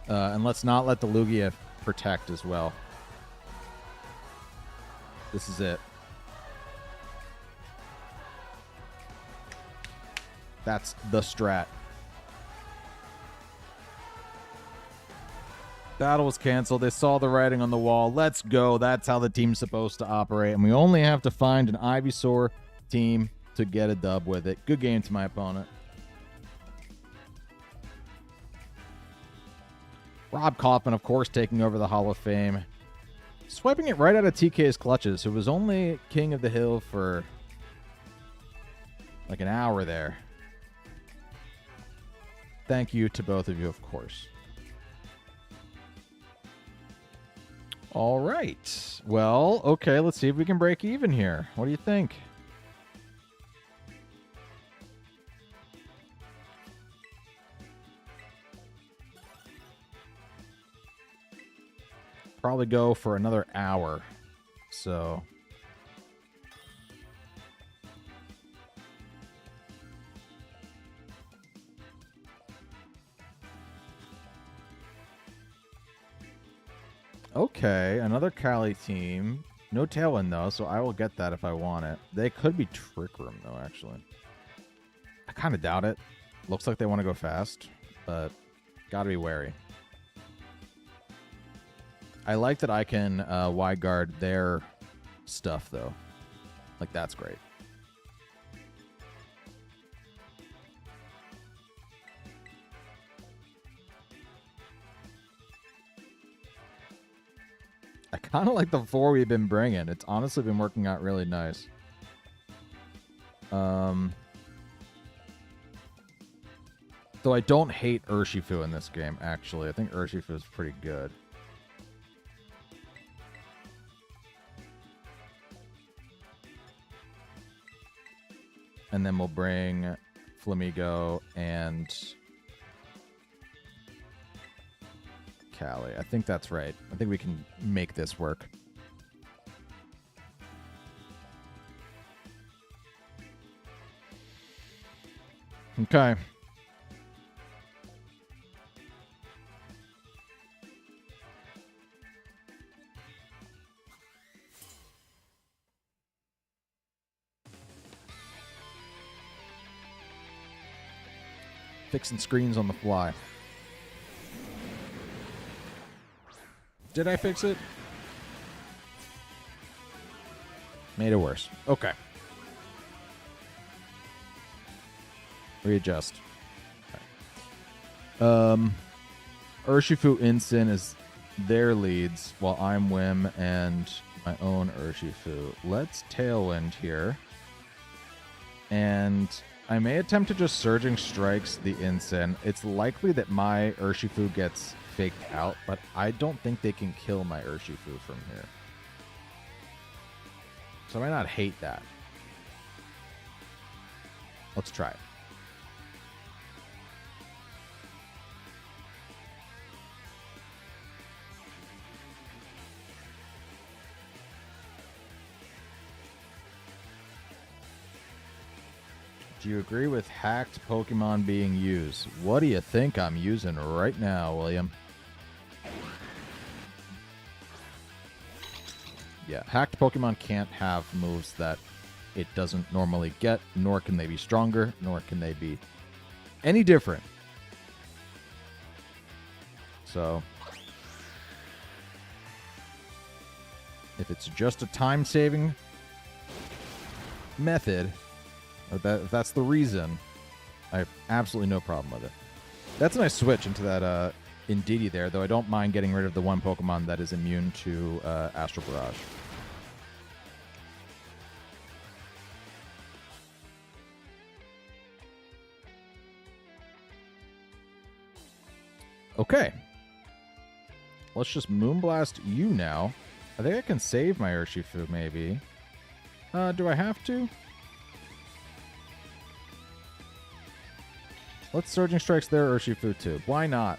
And let's not let the Lugia protect as well. This is it. That's the strat. Battle was canceled. They saw the writing on the wall. Let's go. That's how the team's supposed to operate. And we only have to find an Ivysaur team to get a dub with it. Good game to my opponent. Rob Kaufman, of course, taking over the Hall of Fame. Swiping it right out of TK's clutches, who was only king of the hill for like an hour there. Thank you to both of you, of course. All right. Well, okay, let's see if we can break even here. What do you think? Probably go for another hour. So okay, another Cali team. No Tailwind though, so I will get that if I want it. They could be Trick Room though, actually. I kind of doubt it. Looks like they want to go fast, but gotta be wary. I like that I can wide guard their stuff, though. Like, that's great. I kind of like the 4 we've been bringing. It's honestly been working out really nice. Though I don't hate Urshifu in this game, actually. I think Urshifu is pretty good. And then we'll bring FLAMIGO and Cali. I think that's right. I think we can make this work. Okay. Fixing screens on the fly. Did I fix it? Made it worse. Okay. Readjust. Okay. Urshifu Incin is their leads, while I'm Whim and my own Urshifu. Let's Tailwind here. And I may attempt to just Surging Strikes the Incin. It's likely that my Urshifu gets faked out, but I don't think they can kill my Urshifu from here. So I might not hate that. Let's try it. Do you agree with hacked Pokemon being used? What do you think I'm using right now, William? Yeah, hacked Pokemon can't have moves that it doesn't normally get, nor can they be stronger, nor can they be any different. So, if it's just a time-saving method, or if that's the reason, I have absolutely no problem with it. That's a nice switch into that Indeedee there, though I don't mind getting rid of the one Pokemon that is immune to Astral Barrage. Okay. Let's just Moonblast you now. I think I can save my Urshifu, maybe. Do I have to? Let's Surging Strikes their Urshifu too. Why not?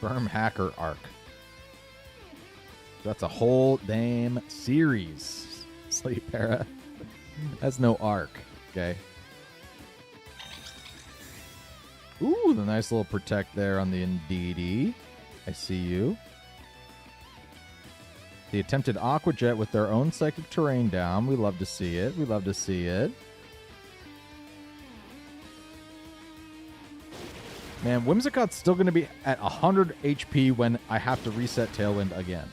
Firm Hacker arc. That's a whole damn series. Sleep Tera. That's no arc, okay? Ooh, the nice little protect there on the Indeedee. I see you. The attempted Aqua Jet with their own Psychic Terrain down. We love to see it. We love to see it. Man, Whimsicott's still going to be at 100 HP when I have to reset Tailwind again.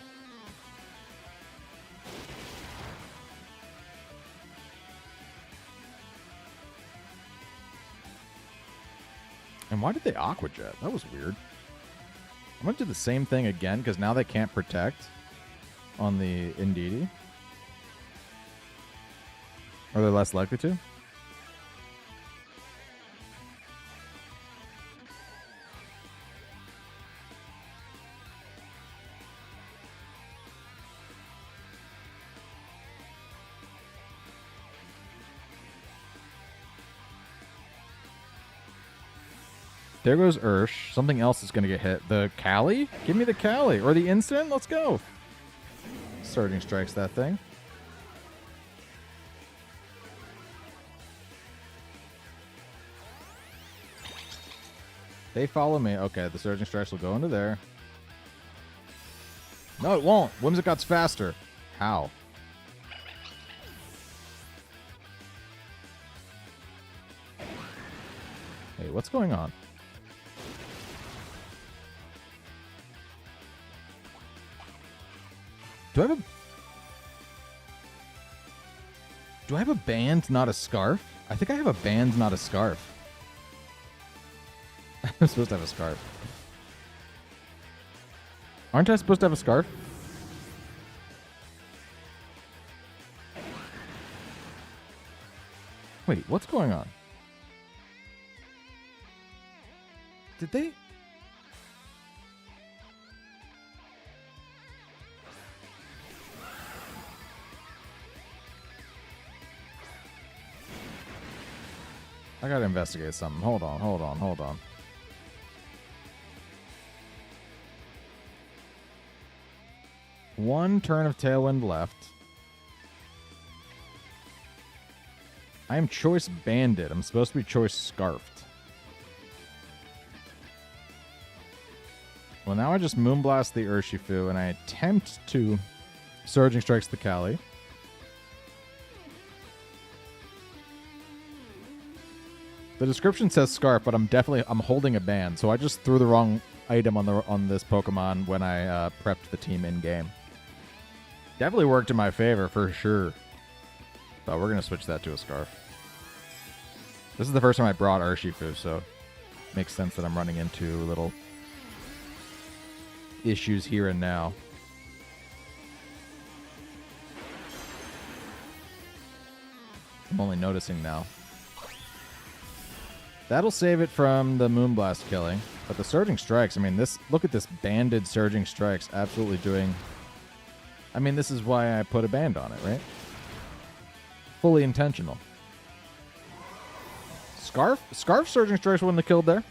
And why did they Aqua Jet? That was weird. I'm going to do the same thing again because now they can't protect on the Indeedee. Are they less likely to? There goes Ursh. Something else is going to get hit. The Cali? Give me the Cali. Or the Instant? Let's go. Surging Strikes that thing. They follow me. Okay, the Surging Strikes will go into there. No, it won't. Whimsicott's faster. How? Hey, what's going on? Do I have a band, not a scarf? I think I have a band, not a scarf. I'm supposed to have a scarf. Aren't I supposed to have a scarf? Wait, what's going on? Did they? I gotta investigate something. Hold on. One turn of Tailwind left. I am Choice Banded. I'm supposed to be Choice Scarfed. Well, now I just Moonblast the Urshifu, and I attempt to Surging Strikes the Cali. The description says Scarf, but I'm holding a band, so I just threw the wrong item on this Pokemon when I prepped the team in game. Definitely worked in my favor for sure. But we're gonna switch that to a Scarf. This is the first time I brought Urshifu, so it makes sense that I'm running into little issues here and now. I'm only noticing now. That'll save it from the Moonblast killing. But the Surging Strikes, I mean, look at this banded Surging Strikes absolutely doing... I mean, this is why I put a band on it, right? Fully intentional. Scarf Surging Strikes wouldn't have killed there.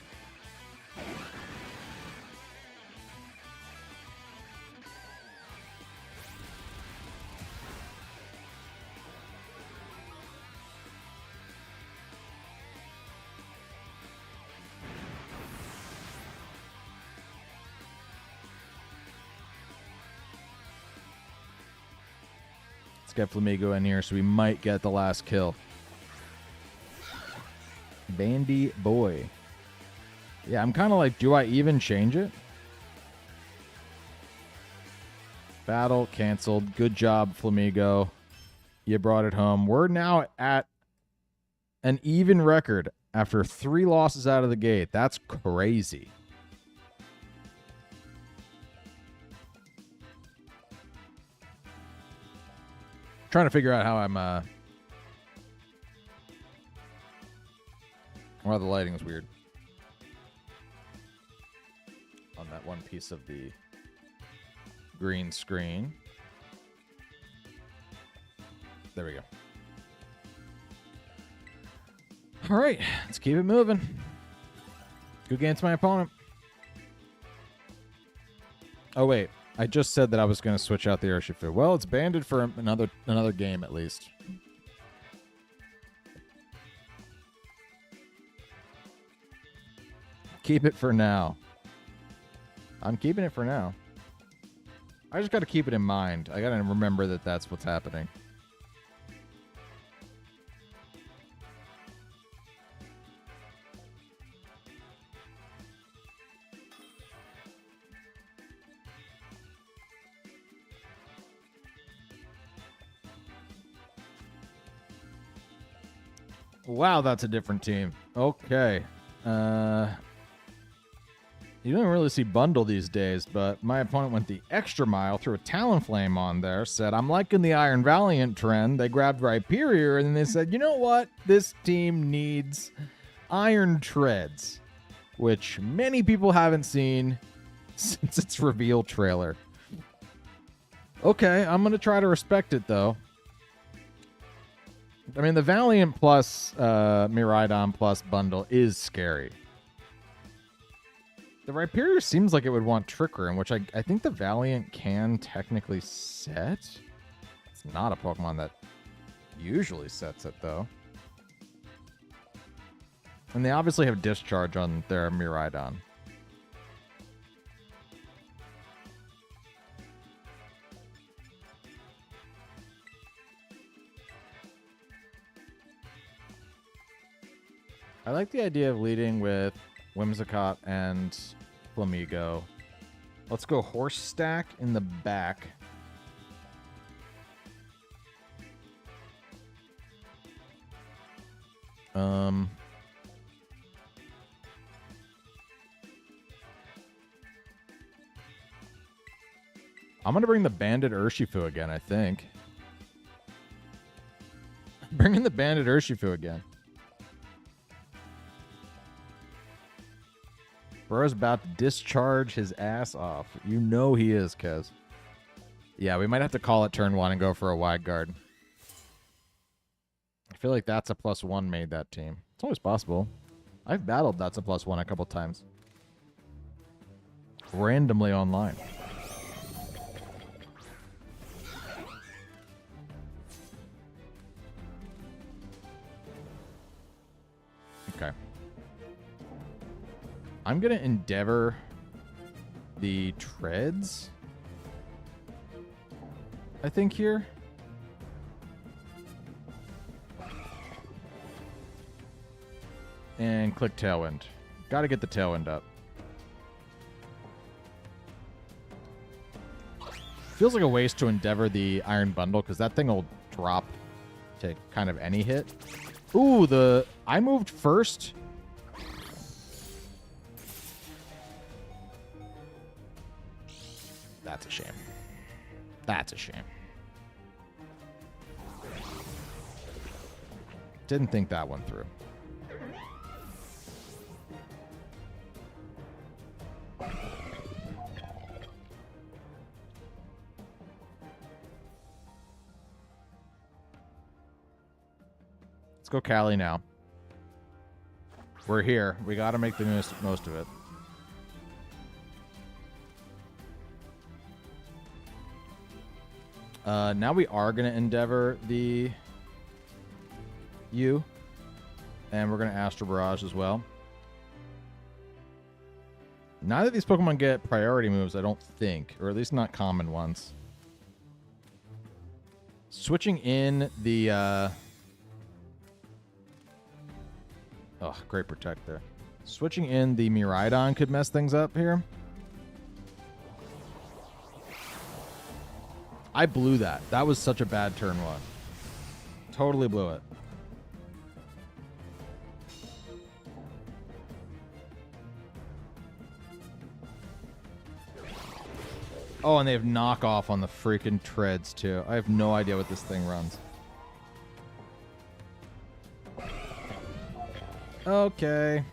Let's get FLAMIGO in here so we might get the last kill. Bandy boy. Yeah, I'm kind of like, do I even change it? Battle canceled. Good job, FLAMIGO. You brought it home. We're now at an even record after 3 losses out of the gate. That's crazy. Trying to figure out how I'm well, the lighting is weird on that one piece of the green screen. There we go. All right, let's keep it moving. Good game to my opponent. Oh wait, I just said that I was going to switch out the Urshifu. Well, it's banded for another game at least. Keep it for now. I'm keeping it for now. I just got to keep it in mind. I got to remember that that's what's happening. Wow, that's a different team. Okay. You don't really see Bundle these days, but my opponent went the extra mile, threw a Talonflame on there, said, I'm liking the Iron Valiant trend. They grabbed Rhyperior, and then they said, you know what? This team needs Iron Treads, which many people haven't seen since its reveal trailer. Okay, I'm going to try to respect it, though. I mean, the Valiant plus Miraidon plus Bundle is scary. The Rhyperior seems like it would want Trick Room, which I think the Valiant can technically set. It's not a Pokemon that usually sets it, though. And they obviously have Discharge on their Miraidon. I like the idea of leading with Whimsicott and FLAMIGO. Let's go Horse Stack in the back. I'm going to bring the Banded Urshifu again, I think. Bringing the Banded Urshifu again. Bro's about to discharge his ass off. You know he is, Kez. Yeah, we might have to call it turn 1 and go for a wide guard. I feel like that's a +1 made that team. It's always possible. I've battled that's a +1 a couple times. Randomly online. Okay. I'm going to endeavor the treads, I think, here. And click Tailwind. Got to get the Tailwind up. Feels like a waste to endeavor the Iron Bundle, because that thing will drop to kind of any hit. Ooh, I moved first. That's a shame. That's a shame. Didn't think that one through. Let's go Cali now. We're here. We got to make the most of it. Now we are going to endeavor the U, and we're going to Astral Barrage as well. Neither of these Pokemon get priority moves, I don't think, or at least not common ones. Switching in the... Oh, great Protect there. Switching in the Miraidon could mess things up here. I blew that. That was such a bad turn 1. Totally blew it. Oh, and they have knockoff on the freaking treads, too. I have no idea what this thing runs. Okay.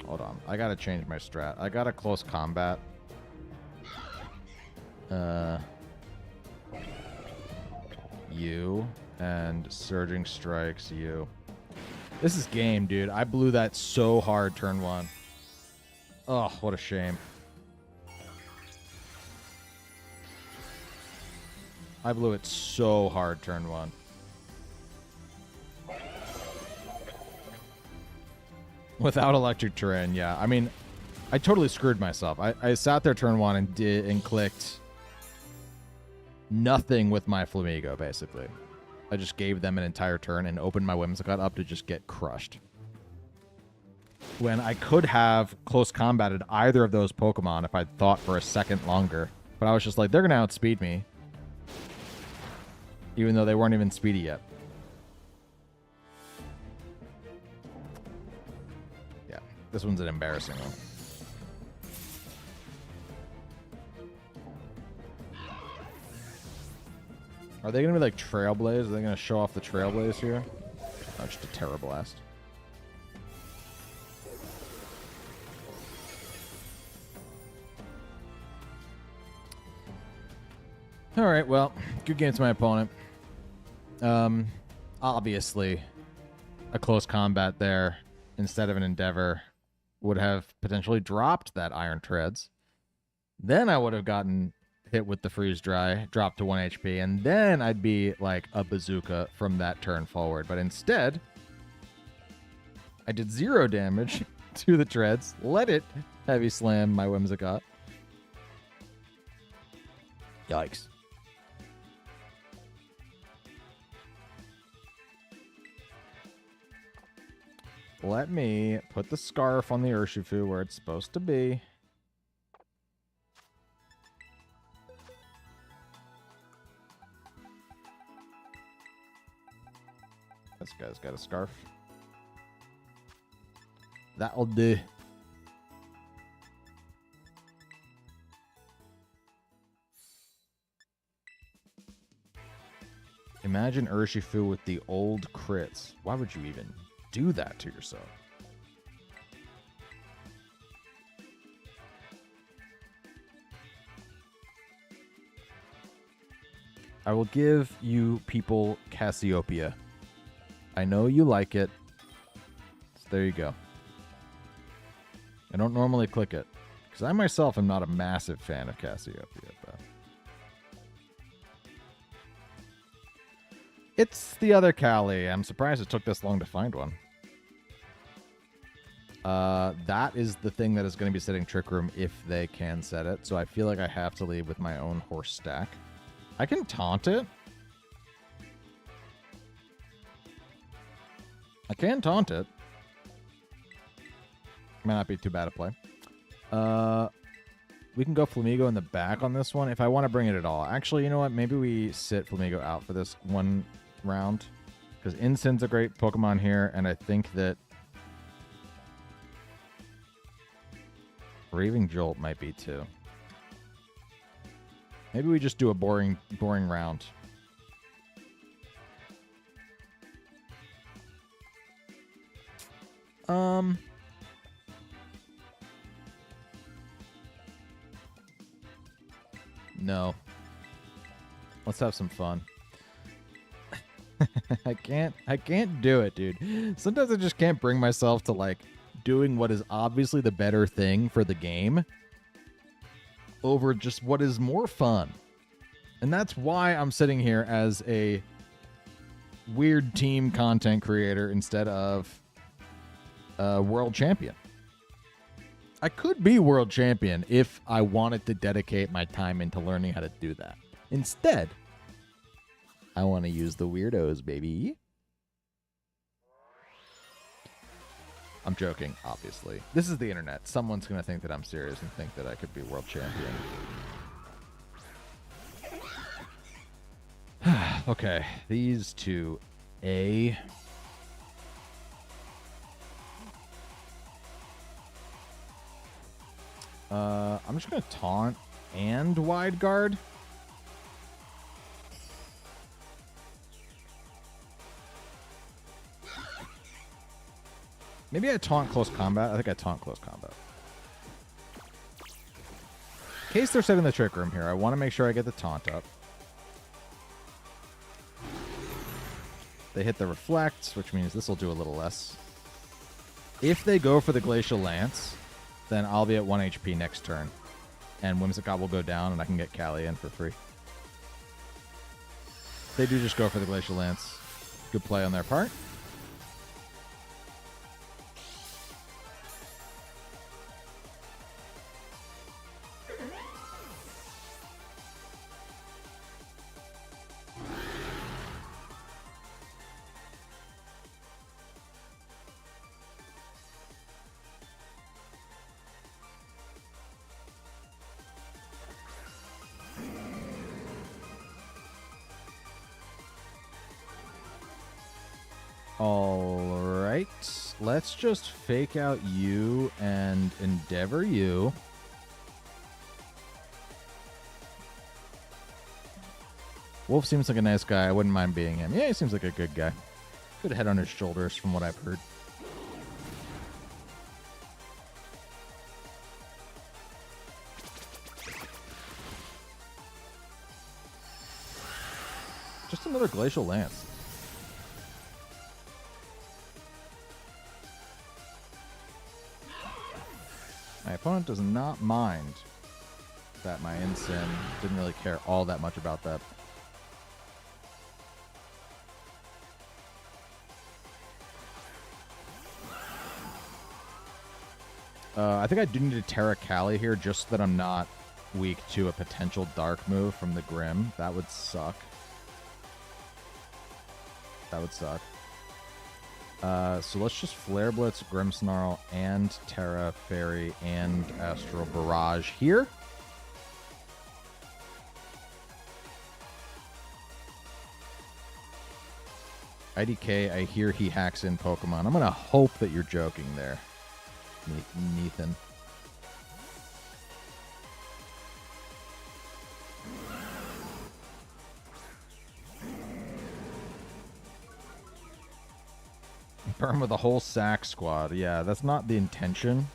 Hold on. I gotta change my strat. I got a close combat. You and Surging Strikes you. This is game, dude. I blew that so hard turn 1. Oh, what a shame. I blew it so hard turn 1. Without Electric Terrain, yeah. I mean, I totally screwed myself. I sat there turn 1 and clicked nothing with my FLAMIGO, basically. I just gave them an entire turn and opened my Whimsicott up to just get crushed. When I could have close combated either of those Pokemon if I'd thought for a second longer. But I was just like, they're going to outspeed me. Even though they weren't even speedy yet. Yeah, this one's an embarrassing one. Are they going to be like Trailblaze? Are they going to show off the Trailblaze here? Oh, just a Tera Blast. All right, well, good game to my opponent. Obviously, a close combat there instead of an Endeavor would have potentially dropped that Iron Treads. Then I would have gotten hit with the Freeze Dry, dropped to 1 HP, and then I'd be like a bazooka from that turn forward. But instead, I did 0 damage to the Treads, let it heavy slam my Whimsicott. Yikes. Let me put the Scarf on the Urshifu where it's supposed to be. This guy's got a Scarf. That'll do. Imagine Urshifu with the old crits. Why would you even do that to yourself? I will give you people Cassiopeia. I know you like it. So there you go. I don't normally click it, because I myself am not a massive fan of Cassiopeia, but it's the other Cali. I'm surprised it took this long to find one. That is the thing that is going to be setting Trick Room if they can set it. So I feel like I have to leave with my own horse stack. I can taunt it. I can taunt it. Might not be too bad a play. We can go Flamigo in the back on this one if I want to bring it at all. Actually, you know what? Maybe we sit Flamigo out for this one round. Because Incin's a great Pokemon here, and I think that Raving Jolt might be too. Maybe we just do a boring round. No. Let's have some fun. I can't do it, dude. Sometimes I just can't bring myself to like doing what is obviously the better thing for the game over just what is more fun. And that's why I'm sitting here as a weird team content creator instead of a world champion. I could be world champion if I wanted to dedicate my time into learning how to do that. Instead, I want to use the weirdos, baby. I'm joking, obviously. This is the internet. Someone's going to think that I'm serious and think that I could be world champion. Okay, these two. I'm just going to taunt and wide guard. Maybe I taunt close combat. I think I taunt close combat. In case they're setting the Trick Room here, I want to make sure I get the taunt up. They hit the Reflect, which means this will do a little less. If they go for the Glacial Lance, then I'll be at 1 HP next turn. And Whimsicott will go down, and I can get Cali in for free. They do just go for the Glacial Lance. Good play on their part. All right. Let's just fake out you and endeavor you. Wolf seems like a nice guy. I wouldn't mind being him. Yeah, he seems like a good guy. Good head on his shoulders from what I've heard. Just another Glacial Lance. My opponent does not mind that my Incin didn't really care all that much about that. I think I do need a Tera Cali here just so that I'm not weak to a potential dark move from the Grim. That would suck. That would suck. So let's just Flare Blitz, Grimmsnarl, and Tera, Fairy, and Astral Barrage here. IDK, I hear he hacks in Pokemon. I'm going to hope that you're joking there, Nathan. Burn with a whole sack squad. Yeah, that's not the intention.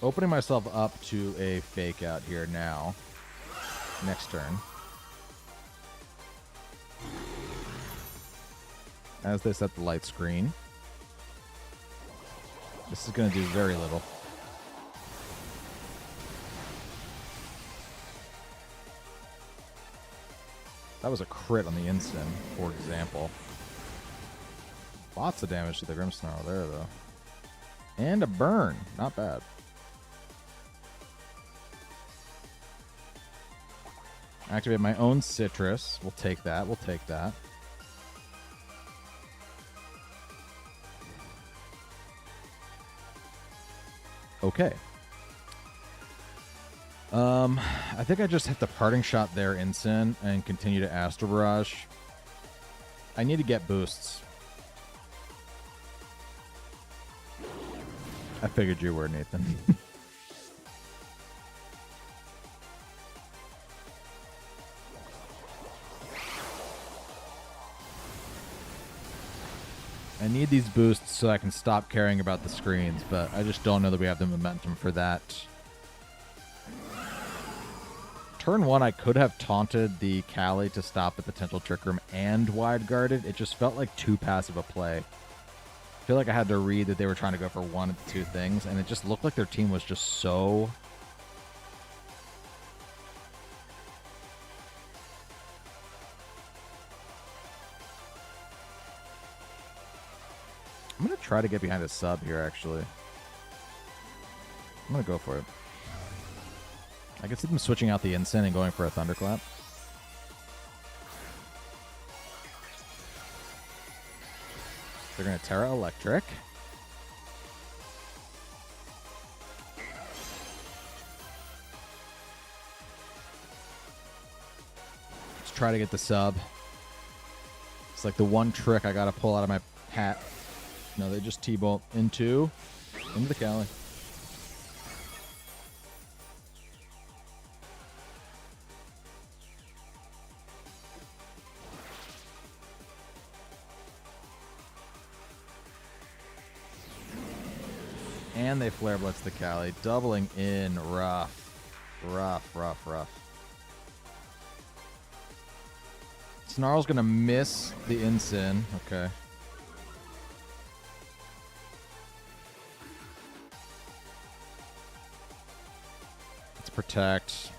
Opening myself up to a fake out here now. Next turn. As they set the light screen. This is going to do very little. That was a crit on the Incin, for example. Lots of damage to the Grimmsnarl there, though. And a burn. Not bad. Activate my own Sitrus. We'll take that. We'll take that. Okay. I think I just hit the parting shot there, Incin, and continue to Astral Barrage. I need to get boosts. I figured you were, Nathan. I need these boosts so I can stop caring about the screens, but I just don't know that we have the momentum for that. Turn 1, I could have taunted the Cali to stop the potential Trick Room and wide guarded. It just felt like too passive a play. I feel like I had to read that they were trying to go for one of the two things, and it just looked like their team was just so... I'm going to try to get behind a sub here, actually. I'm going to go for it. I can see them switching out the Incin and going for a Thunderclap. They're going to Tera Electric. Let's try to get the sub. It's like the one trick I got to pull out of my hat. No, they just T-bolt into the Cali. And they Flare Blitz the Cali, doubling in. Rough. Rough, rough, rough. Snarl's going to miss the Incin. Okay. Let's protect.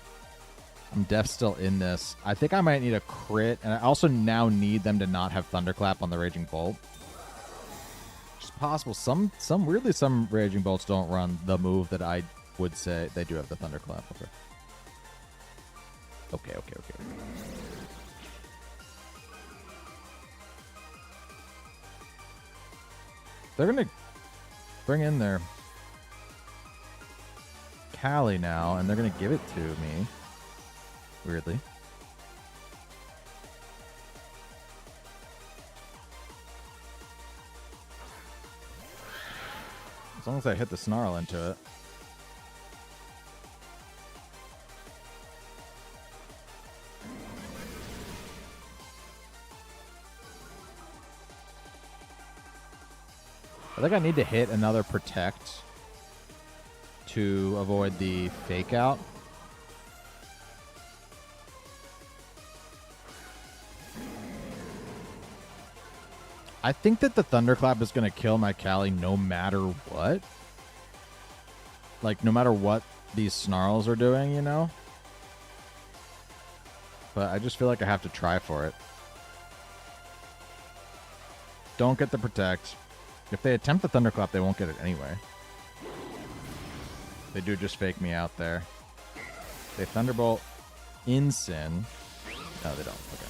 I'm def still in this. I think I might need a crit, and I also now need them to not have Thunderclap on the Raging Bolt. Possible. Some weirdly, some Raging Bolts don't run the move that I would say they do have the Thunderclap. Okay. Okay. They're gonna bring in their Cali now, and they're going to give it to me. Weirdly. As long as I hit the Snarl into it. I think I need to hit another Protect to avoid the Fake Out. I think that the Thunderclap is going to kill my Cali no matter what. Like, no matter what these Snarls are doing, you know? But I just feel like I have to try for it. Don't get the Protect. If they attempt the Thunderclap, they won't get it anyway. They do just fake me out there. They Thunderbolt Incin. No, they don't. Okay.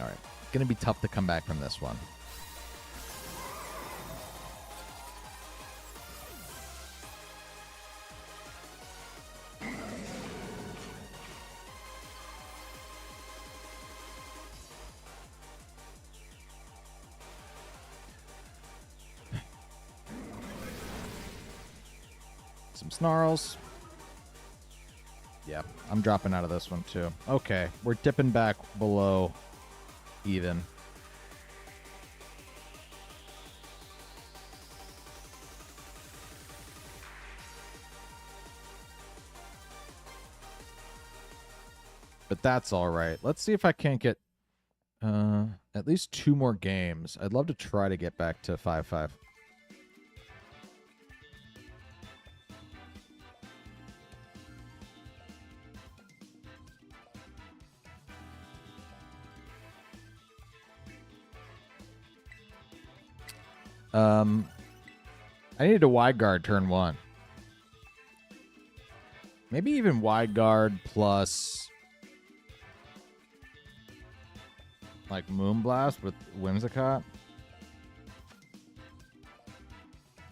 All right. Going to be tough to come back from this one. Some Snarls. Yeah, I'm dropping out of this one too. Okay, we're dipping back below even. But that's all right. Let's see if I can't get at least 2 more games. I'd love to try to get back to 5-5. I needed a wide guard turn 1. Maybe even wide guard plus like Moonblast with Whimsicott.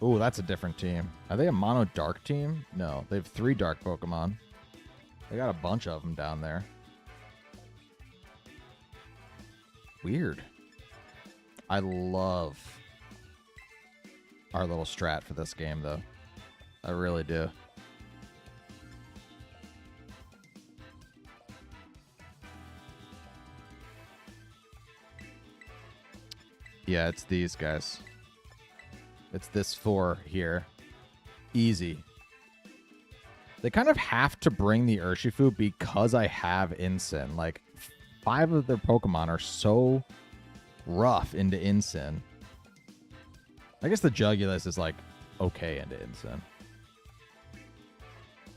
Ooh, that's a different team. Are they a mono dark team? No, they have 3 dark Pokemon. They got a bunch of them down there. Weird. I love our little strat for this game, though. I really do. Yeah, it's these guys. It's this 4 here. Easy. They kind of have to bring the Urshifu because I have Incin. Like, 5 of their Pokemon are so rough into Incin. I guess the Jugulus is, like, okay into Incin.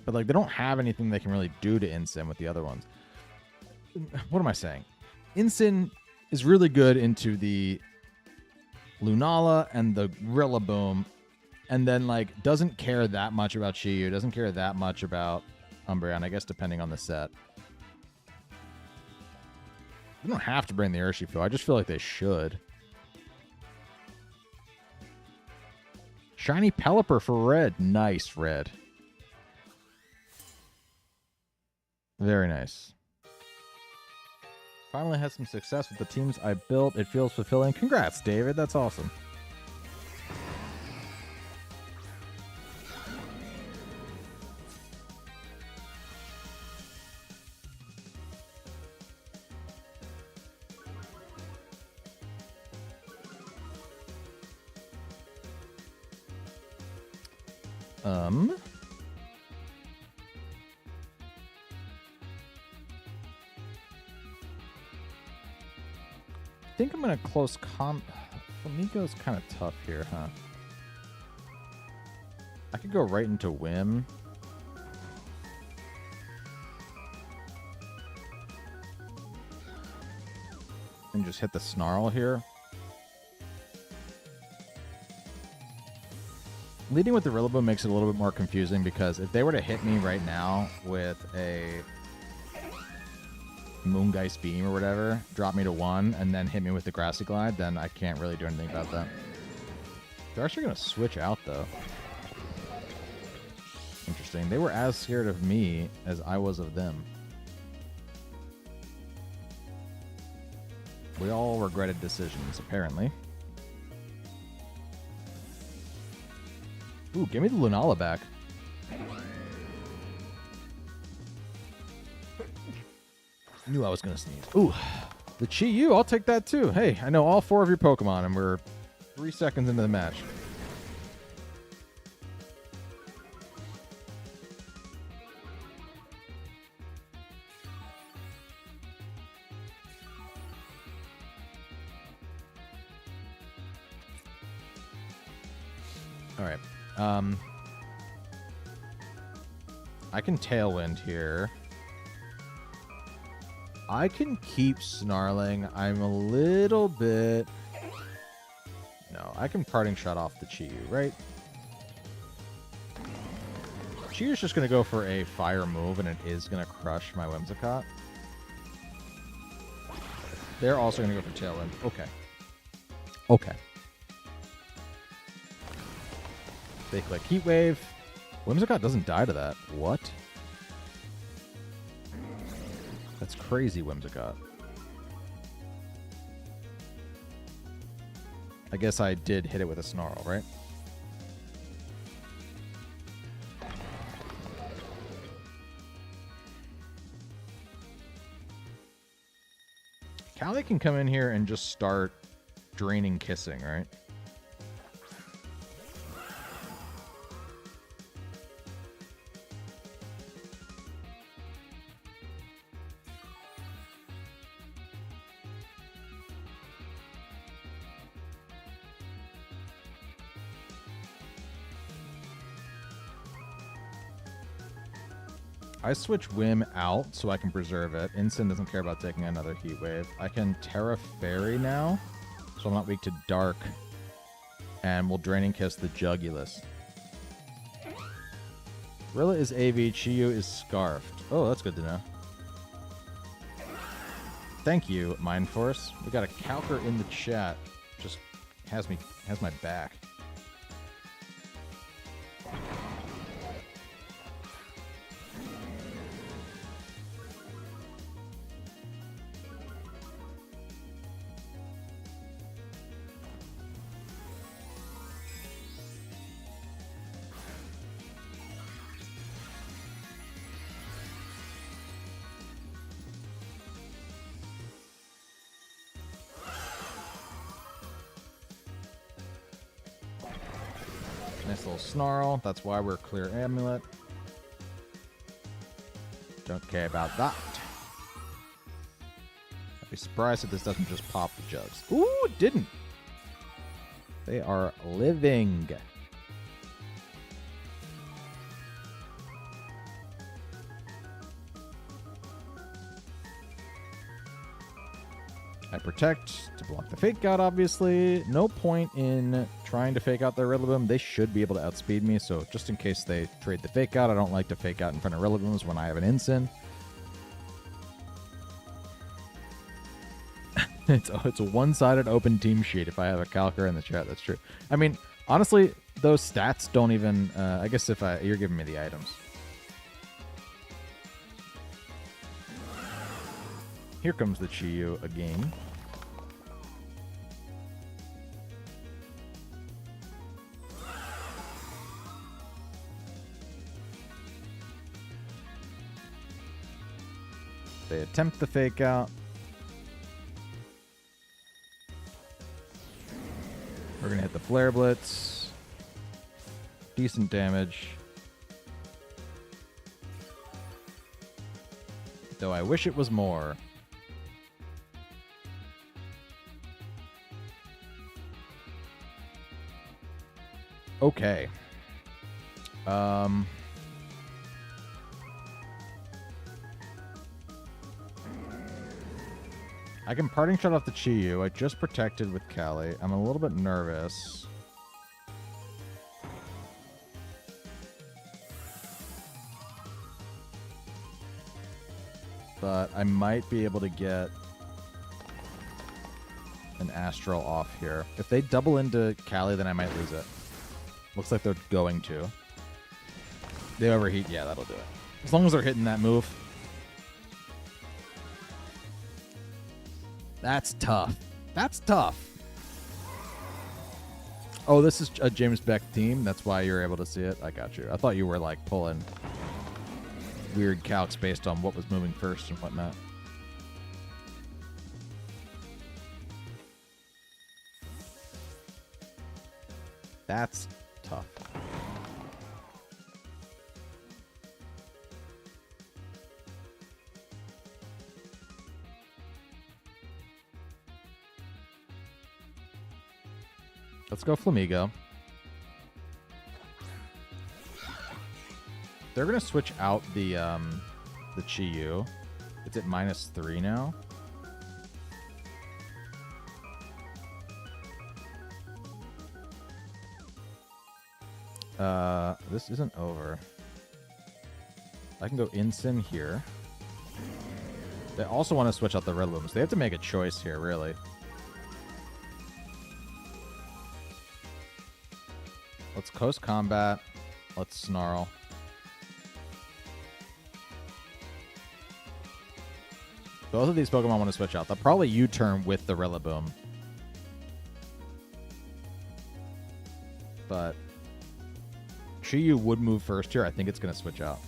But, like, they don't have anything they can really do to Incin with the other ones. What am I saying? Incin is really good into the Lunala and the Rillaboom, and then, like, doesn't care that much about Shiyu, doesn't care that much about Umbreon, I guess, depending on the set. They don't have to bring the Urshifu. I just feel like they should. Shiny Pelipper for red. Nice, red. Very nice. Finally had some success with the teams I built. It feels fulfilling. Congrats, David. That's awesome. I think I'm going to close FLAMIGO's kind of tough here, huh? I could go right into Whim. And just hit the Snarl here. Leading with the Rillaboom makes it a little bit more confusing because if they were to hit me right now with a Moongeist Beam or whatever, drop me to 1, and then hit me with the Grassy Glide, then I can't really do anything about that. They're actually going to switch out, though. Interesting. They were as scared of me as I was of them. We all regretted decisions, apparently. Ooh, give me the Lunala back. Knew I was going to sneeze. Ooh, the Chi-Yu, I'll take that too. Hey, I know all 4 of your Pokemon, and we're 3 seconds into the match. All right. I can Tailwind here. I can keep Snarling. I'm a little bit... No, I can Parting Shot off the Chi-Yu, right? Chi-Yu's just going to go for a Fire move, and it is going to crush my Whimsicott. They're also going to go for Tailwind. Okay. Okay. They click Heat Wave. Whimsicott doesn't die to that. What? That's crazy, Whimsicott. I guess I did hit it with a Snarl, right? Callie can come in here and just start draining Kissing, right? I switch Whim out so I can preserve it. Instant doesn't care about taking another Heat Wave. I can Tera Fairy now, so I'm not weak to Dark. And we'll Draining Kiss the Jugulus. Rilla is AV, Chi-Yu is Scarfed. Oh, that's good to know. Thank you, Mind Force. We got a Calker in the chat. Just has my back. Nice little Snarl. That's why we're clear Amulet. Don't care about that. I'd be surprised if this doesn't just pop the jugs. Ooh, it didn't. They are living. I protect to block the Fake Out, obviously. No point in trying to Fake Out their Rillaboom. They should be able to outspeed me, so just in case they trade the Fake Out, I don't like to Fake Out in front of Rillabooms when I have an Incin. It's a one-sided open team sheet if I have a Calker in the chat. That's true. I mean, honestly, those stats don't even... I guess if you're giving me the items. Here comes the Chi-Yu again. They attempt the Fake Out. We're going to hit the Flare Blitz. Decent damage. Though I wish it was more. Okay. I can Parting Shot off the Chi-Yu. I just protected with Callie. I'm a little bit nervous. But I might be able to get an Astral off here. If they double into Callie, then I might lose it. Looks like they're going to. They overheat. Yeah, that'll do it. As long as they're hitting that move. That's tough. That's tough. Oh, this is a James Beck team. That's why you're able to see it. I got you. I thought you were like pulling weird calcs based on what was moving first and whatnot. That's tough. Let's go FLAMIGO. They're gonna switch out the Chi-Yu. It's at -3 now. This isn't over. I can go Incin here. They also want to switch out the Rillaboom, so they have to make a choice here, really. Let's Coast Combat. Let's Snarl. Both of these Pokemon want to switch out. They'll probably U-turn with the Rillaboom. But Chi-Yu would move first here. I think it's going to switch out.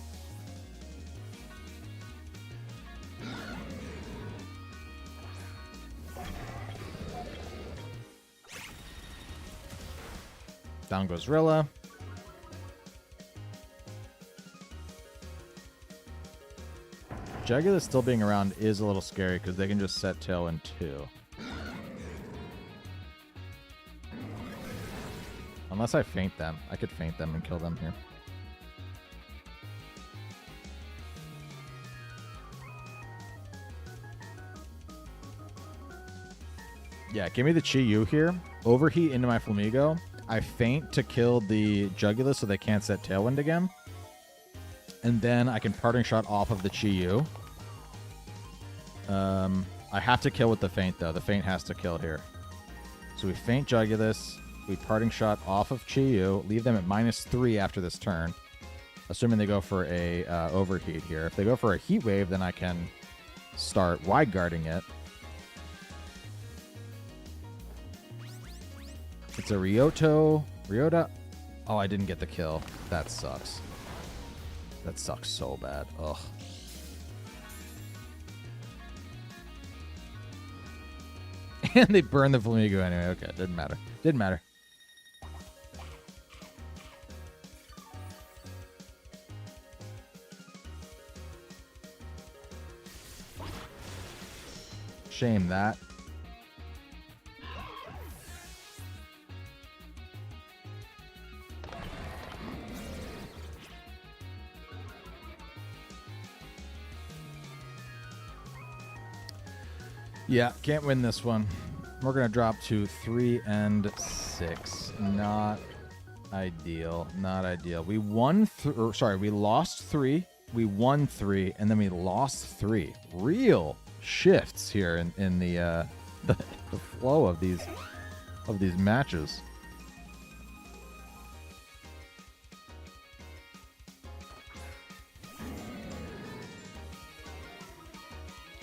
Down goes Rilla. Jugulus still being around is a little scary because they can just set tail in 2. Unless I feint them. I could feint them and kill them here. Yeah, give me the Chi-Yu here. Overheat into my FLAMIGO. I feint to kill the Jugulus so they can't set Tailwind again. And then I can Parting Shot off of the Chi-Yu. I have to kill with the feint, though. The feint has to kill here. So we feint Jugulus. We Parting Shot off of Chi-Yu. Leave them at -3 after this turn. Assuming they go for a overheat here. If they go for a Heat Wave, then I can start Wide Guarding it. It's a Ryota. Oh, I didn't get the kill. That sucks. That sucks so bad. Ugh. And they burned the FLAMIGO anyway. Okay, didn't matter. Didn't matter. Shame that. Yeah, can't win this one. We're going to drop to 3 and 6. Not ideal. Not ideal. We won, we lost 3. We won 3, and then we lost 3. Real shifts here in the flow of these matches.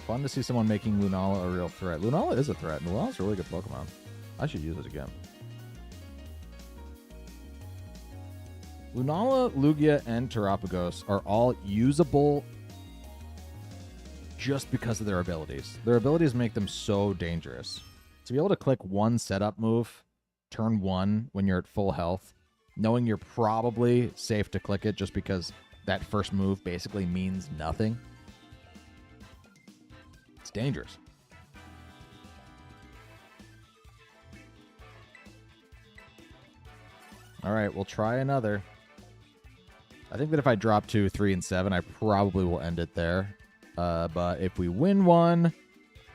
Fun to see someone making Lunala a real threat. Lunala is a threat. Lunala's a really good Pokemon. I should use it again. Lunala, Lugia, and Terapagos are all usable just because of their abilities. Their abilities make them so dangerous. To be able to click one setup move, turn 1 when you're at full health, knowing you're probably safe to click it just because that first move basically means nothing. It's dangerous. All right, we'll try another. I think that if I drop to 3 and 7, I probably will end it there. But if we win one,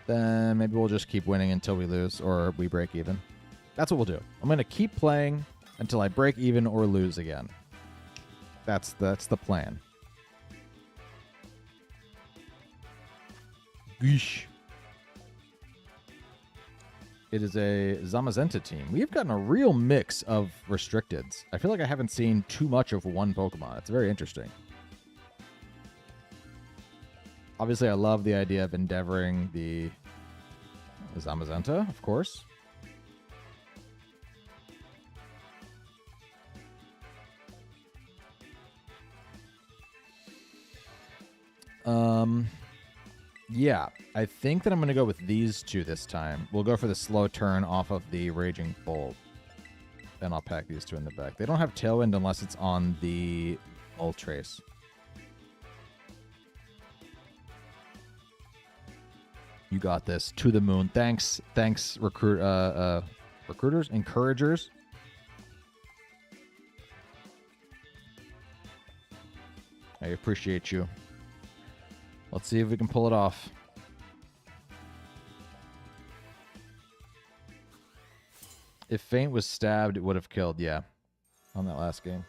then maybe we'll just keep winning until we lose or we break even. That's what we'll do. I'm going to keep playing until I break even or lose again. That's the plan. Geesh. It is a Zamazenta team. We've gotten a real mix of restricteds. I feel like I haven't seen too much of one Pokemon. It's very interesting. Obviously, I love the idea of endeavoring the Zamazenta, of course. Yeah, I think that I'm going to go with these two this time. We'll go for the slow turn off of the Raging Bolt. And I'll pack these two in the back. They don't have Tailwind unless it's on the Moltres. You got this. To the moon. Thanks, recruiters, encouragers. I appreciate you. Let's see if we can pull it off. If Feint was stabbed, it would have killed, yeah. On that last game.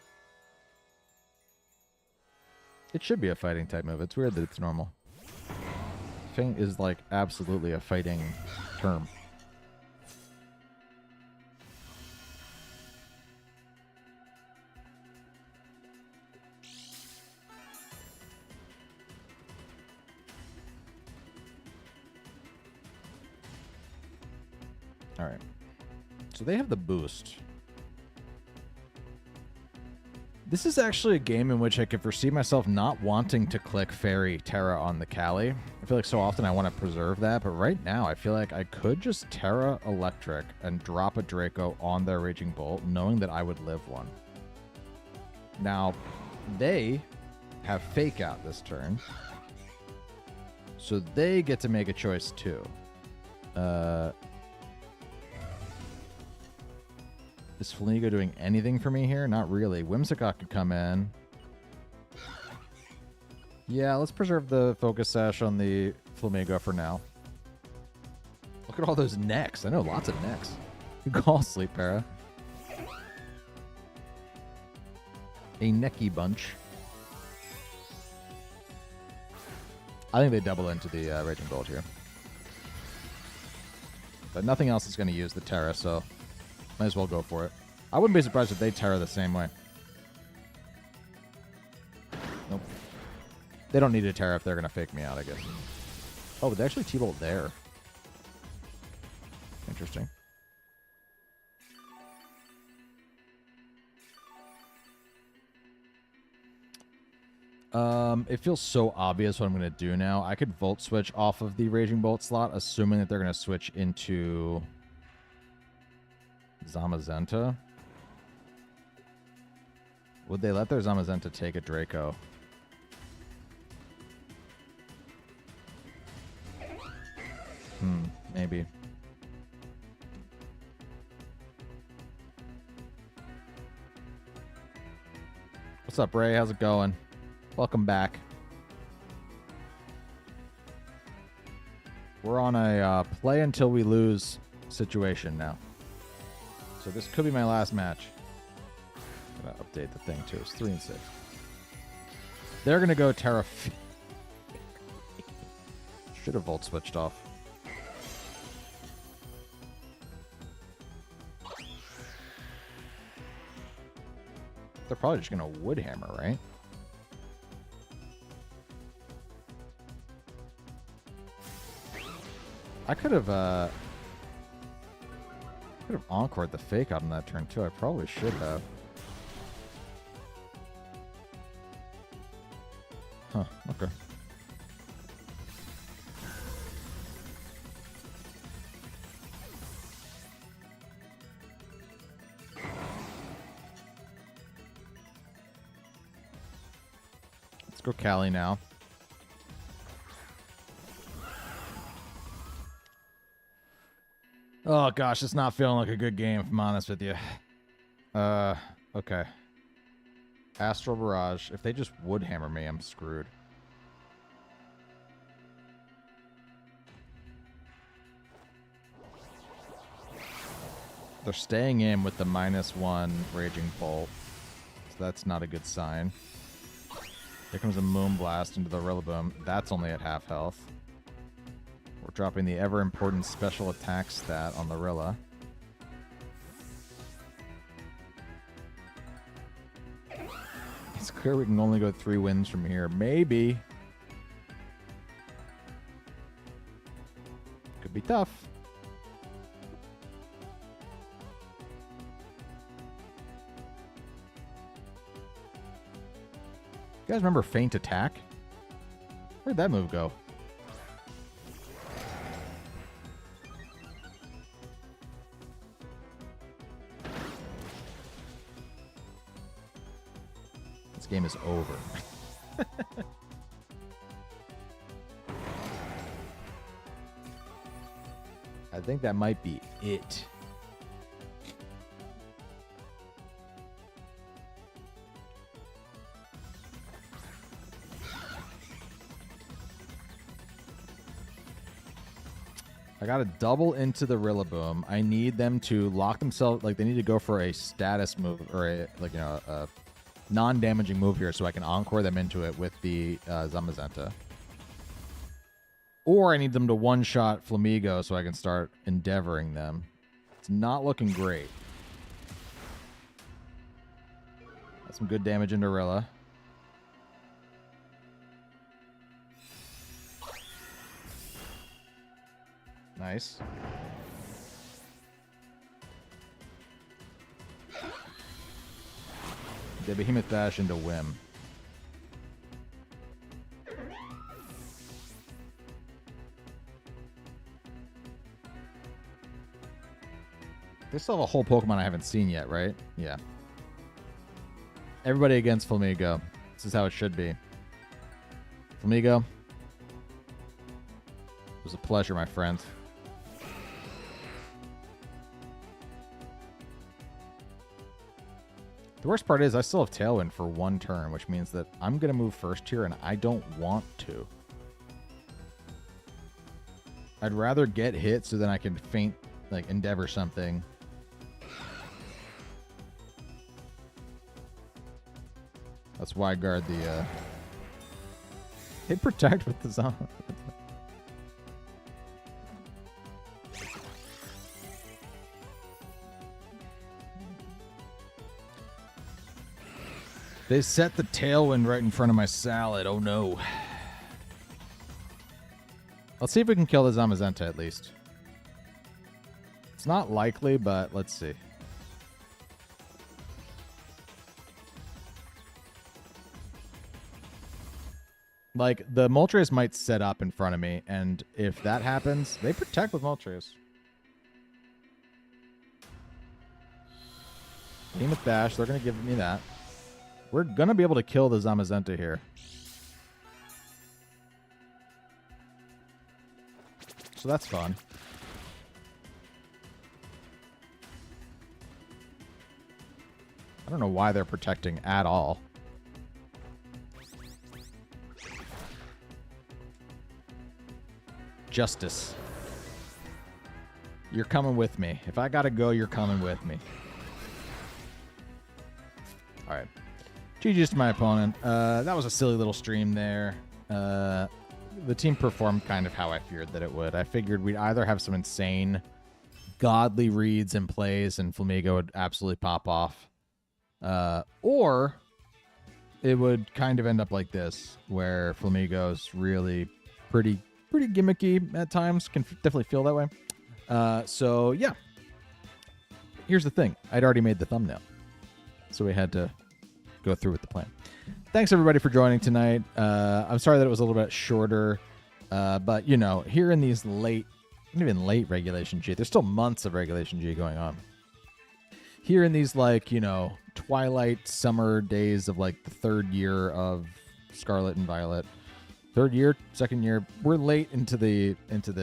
It should be a fighting type move. It's weird that it's normal. Feint is like absolutely a fighting term. All right. So they have the boost. This is actually a game in which I could foresee myself not wanting to click Fairy Tera on the Cali. I feel like so often I want to preserve that, but right now I feel like I could just Tera Electric and drop a Draco on their Raging Bolt, knowing that I would live one. Now, they have Fake Out this turn, so they get to make a choice too. Is FLAMIGO doing anything for me here? Not really. Whimsicott could come in. Yeah, let's preserve the Focus Sash on the FLAMIGO for now. Look at all those necks. I know lots of necks. You call Sleep Para. A necky bunch. I think they double into the Raging Bolt here. But nothing else is going to use the Tera, so might as well go for it. I wouldn't be surprised if they Tera the same way. Nope. They don't need a Tera if they're going to fake me out, I guess. Oh, but they actually T-Bolt there. Interesting. It feels so obvious what I'm going to do now. I could Volt Switch off of the Raging Bolt slot, assuming that they're going to switch into Zamazenta. Would they let their Zamazenta take a Draco? Maybe. What's up, Ray? How's it going? Welcome back. We're on a play until we lose situation now. So this could be my last match. I'm going to update the thing too. It's 3 and 6. They're going to go Tera. Should have Volt switched off. They're probably just going to Wood Hammer, right? I could have encored the Fake Out on that turn too. I probably should have. Huh, okay. Let's go Cali now. Oh gosh, it's not feeling like a good game, if I'm honest with you. Okay. Astral Barrage. If they just Wood Hammer me, I'm screwed. They're staying in with the -1 Raging Bolt. So that's not a good sign. Here comes a Moonblast into the Rillaboom. That's only at half health. We're dropping the ever-important special attack stat on the Rilla. It's clear we can only go 3 wins from here. Maybe. Could be tough. You guys remember Feint Attack? Where'd that move go? This game is over. I think that might be it. I got to double into the Rillaboom. I need them to lock themselves, like they need to go for a status move or a a non-damaging move here so I can encore them into it with the Zamazenta. Or I need them to one-shot Flamigo so I can start endeavoring them. It's not looking great. Got some good damage into Rilla. Nice. The Behemoth Dash into Whim. They still have a whole Pokemon I haven't seen yet, right? Yeah. Everybody against Flamigo. This is how it should be. Flamigo. It was a pleasure, my friend. The worst part is I still have Tailwind for 1 turn, which means that I'm going to move first here, and I don't want to. I'd rather get hit so then I can feint, like, endeavor something. That's why I guard the, hit protect with the zombie. They set the Tailwind right in front of my Salad. Oh, no. Let's see if we can kill the Zamazenta at least. It's not likely, but let's see. Like, the Moltres might set up in front of me, and if that happens, they protect with Moltres. Behemoth Dash, they're going to give me that. We're going to be able to kill the Zamazenta here. So that's fun. I don't know why they're protecting at all. Justice. You're coming with me. If I gotta go, you're coming with me. Alright. GG's to my opponent. That was a silly little stream there. The team performed kind of how I feared that it would. I figured we'd either have some insane godly reads and plays and Flamigo would absolutely pop off. Or it would kind of end up like this, where Flamigo's really pretty gimmicky at times. Can definitely feel that way. So, yeah. Here's the thing. I'd already made the thumbnail. So we had to go through with the plan. Thanks, everybody, for joining tonight. I'm sorry that it was a little bit shorter. But, you know, here in these late, not even late Regulation G, there's still months of Regulation G going on. Here in these, like, you know, twilight summer days of, like, the 3rd year of Scarlet and Violet. 3rd year, 2nd year, we're late into the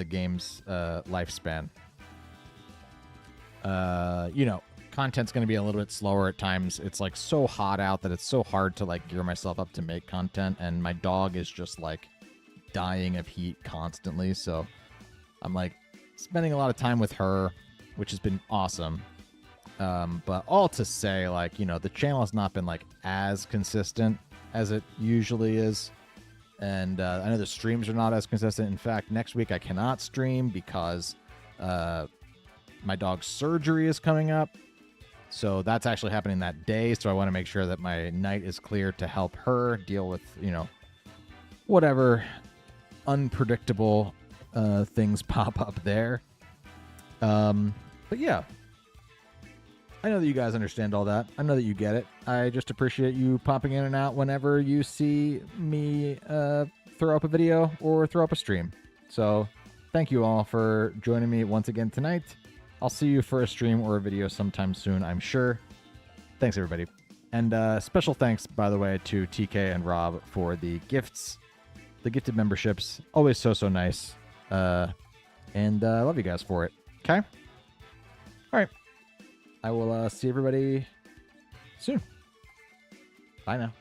game's lifespan. You know, content's going to be a little bit slower at times. It's like so hot out that it's so hard to like gear myself up to make content, and my dog is just like dying of heat constantly. So I'm like spending a lot of time with her, which has been awesome. But all to say, like, you know, the channel has not been like as consistent as it usually is. And I know the streams are not as consistent. In fact, next week I cannot stream because my dog's surgery is coming up. So that's actually happening that day. So I want to make sure that my night is clear to help her deal with, you know, whatever unpredictable things pop up there. But yeah, I know that you guys understand all that. I know that you get it. I just appreciate you popping in and out whenever you see me throw up a video or throw up a stream. So thank you all for joining me once again tonight. I'll see you for a stream or a video sometime soon, I'm sure. Thanks, everybody. And special thanks, by the way, to TK and Rob for the gifts, the gifted memberships. Always so nice. And I love you guys for it. Okay? All right. I will see everybody soon. Bye now.